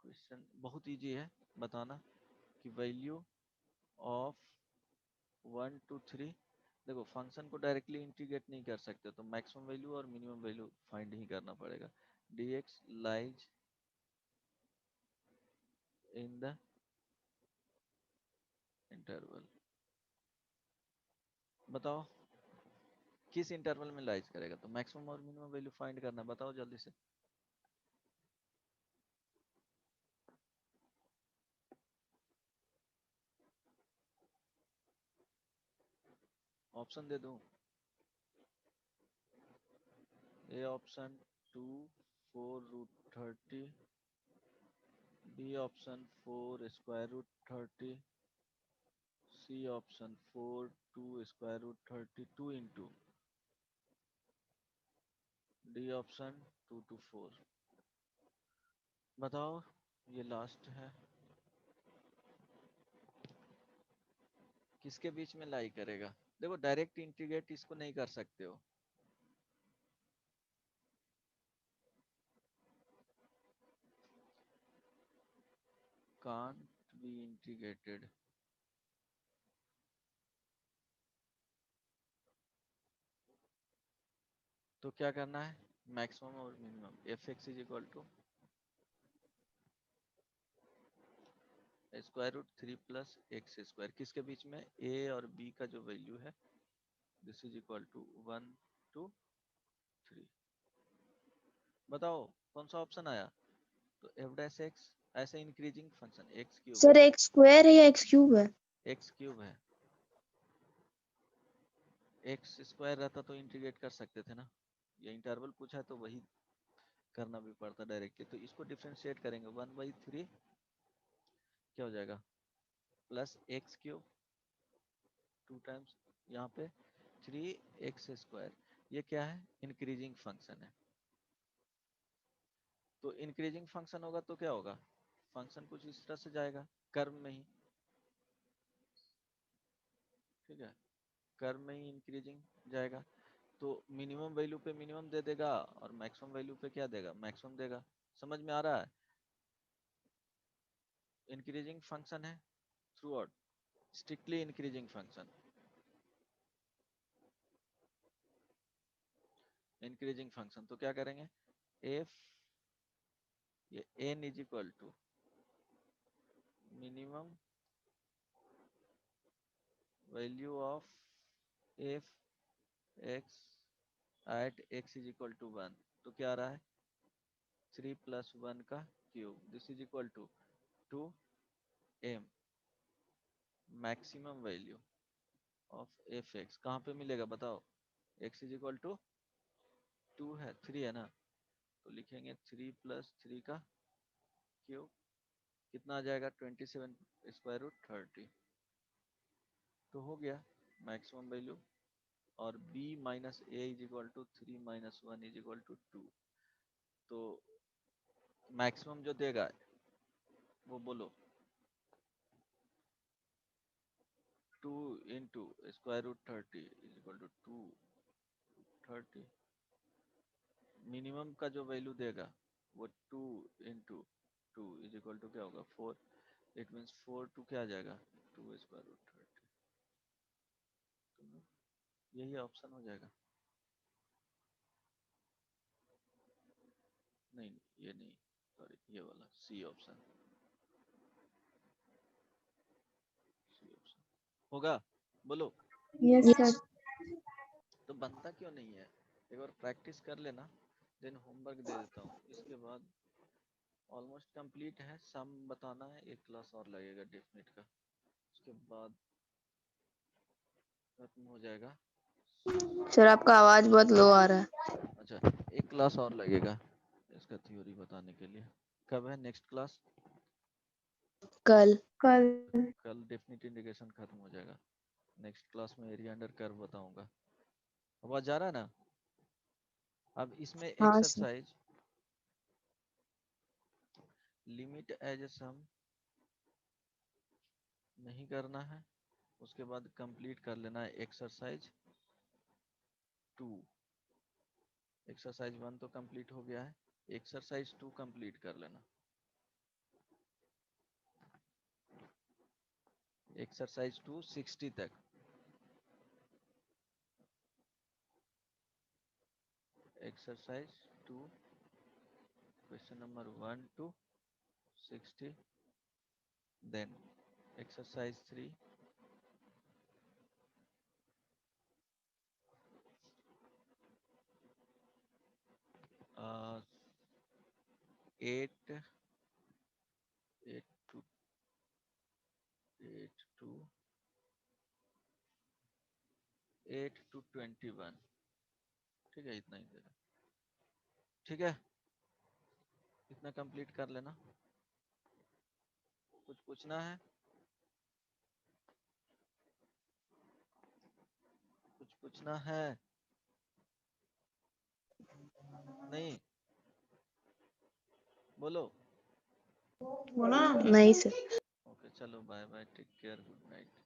क्वेश्चन बहुत इजी है, बताना कि वैल्यू ऑफ 1 to 3, देखो फंक्शन को डायरेक्टली इंटीग्रेट नहीं कर सकते, तो मैक्सिमम वैल्यू और मिनिमम वैल्यू फाइंड ही करना पड़ेगा। dx lies in the interval, बताओ किस इंटरवल में लाइज करेगा, तो मैक्सिमम और मिनिमम वैल्यू फाइंड करना, बताओ जल्दी से। ऑप्शन दे दूं? A option 2 4 root 30, b option 4 square root 30, c option 4 2 square root 32 into, d option 2 to 4। बताओ, ये लास्ट है, किसके बीच में लाई करेगा? देखो डायरेक्ट इंटीग्रेट इसको नहीं कर सकते हो, can't be integrated। तो क्या करना है, मैक्सिमम और minimum f x is equal to square root 3 plus x square, किसके बीच में, ए और बी का जो वैल्यू है, this is equal to 1 to 3। बताओ कौन सा ऑप्शन आया? तो एफ डैश एक्स, ऐसे increasing function x cube sir है, एक्स स्क्वायर है या एक्स क्यूब है? एक्स क्यूब है, एक्स स्क्वायर रहता तो इंटीग्रेट कर सकते थे ना, ये इंटरवल पूछा है तो वही करना भी पड़ता डायरेक्टली। तो इसको डिफरेंशिएट करेंगे 1/3 क्या हो जाएगा प्लस एक्स क्यूब 2 टाइम्स यहाँ पे 3x स्क्वायर, ये क्या है इंक्रीजिंग फंक्शन है। तो इंक्रीजिंग फंक्शन होगा तो क्या होगा, फंक्शन कुछ इस तरह से जाएगा कर्व में ही, ठीक है, कर्व में ही इंक्रीजिंग जाएगा। तो मिनिमम वैल्यू पे मिनिमम दे देगा और मैक्सिमम वैल्यू पे क्या देगा, मैक्सिमम देगा। समझ में आ रहा है? इंक्रीजिंग फंक्शन है through, strictly increasing function, increasing function. तो क्या करेंगे, एफ ये n is equal to minimum value of f x at x is equal to 1। तो क्या आ रहा है 3 + 1 का cube, this is equal to 2m maximum value of f x. कहाँ पे मिलेगा बताओ, x इज इक्वल टू 2 है 3 है ना, तो लिखेंगे 3 + 3 का क्यूब, कितना आ जाएगा 27 स्क्वायर रूट 30। तो हो गया मैक्सिमम वैल्यू। और b minus a is equal to 3 - 1 is equal to 2। तो मैक्सिमम जो देगा वो बोलो 2 into square root 30 is equal to 230। Minimum का जो वैल्यू देगा वो 2 इंटू 2 इज इक्वल टू क्या होगा 4। इट मीन्स 4 टू क्या आ जाएगा 2 स्क्वायर रूट 30। तो यही ऑप्शन हो जाएगा। नहीं ये नहीं, सॉरी ये वाला सी ऑप्शन, सी ऑप्शन होगा। बोलो यस सर। तो बनता क्यों नहीं है, एक बार प्रैक्टिस कर लेना, देन होमवर्क दे देता हूँ। इसके बाद ऑलमोस्ट कंप्लीट है, सम बताना है, एक क्लास और लगेगा डेफिनेट का, उसके बाद खत्म हो जाएगा। सर आपका आवाज बहुत लो आ रहा है। अच्छा एक क्लास और लगेगा इसका थ्योरी बताने के लिए। कब है नेक्स्ट क्लास? कल। कल। कल डेफिनेट इंडिकेशन खत्म हो जाएगा। नेक्स्ट क्लास में एरिया अंडर कर्व बताऊंगा। आवाज जा रहा है ना? अब इसमें हाँ सर। एक्सरसाइज लिमिट एज सम नहीं करना है, उसके बाद कंप्लीट कर लेना है एक्सरसाइज 2। एक्सरसाइज 1 तो कंप्लीट हो गया है, एक्सरसाइज 2 कंप्लीट कर लेना। एक्सरसाइज 2 60 तक, exercise 2 question number 1 to 60, then exercise 3 8 to 21। ठीक है इतना ही देना, ठीक है इतना कंप्लीट कर लेना। कुछ पूछना है? कुछ पूछना है? नहीं बोलो। नहीं सर। ओके चलो bye bye, take care, good night.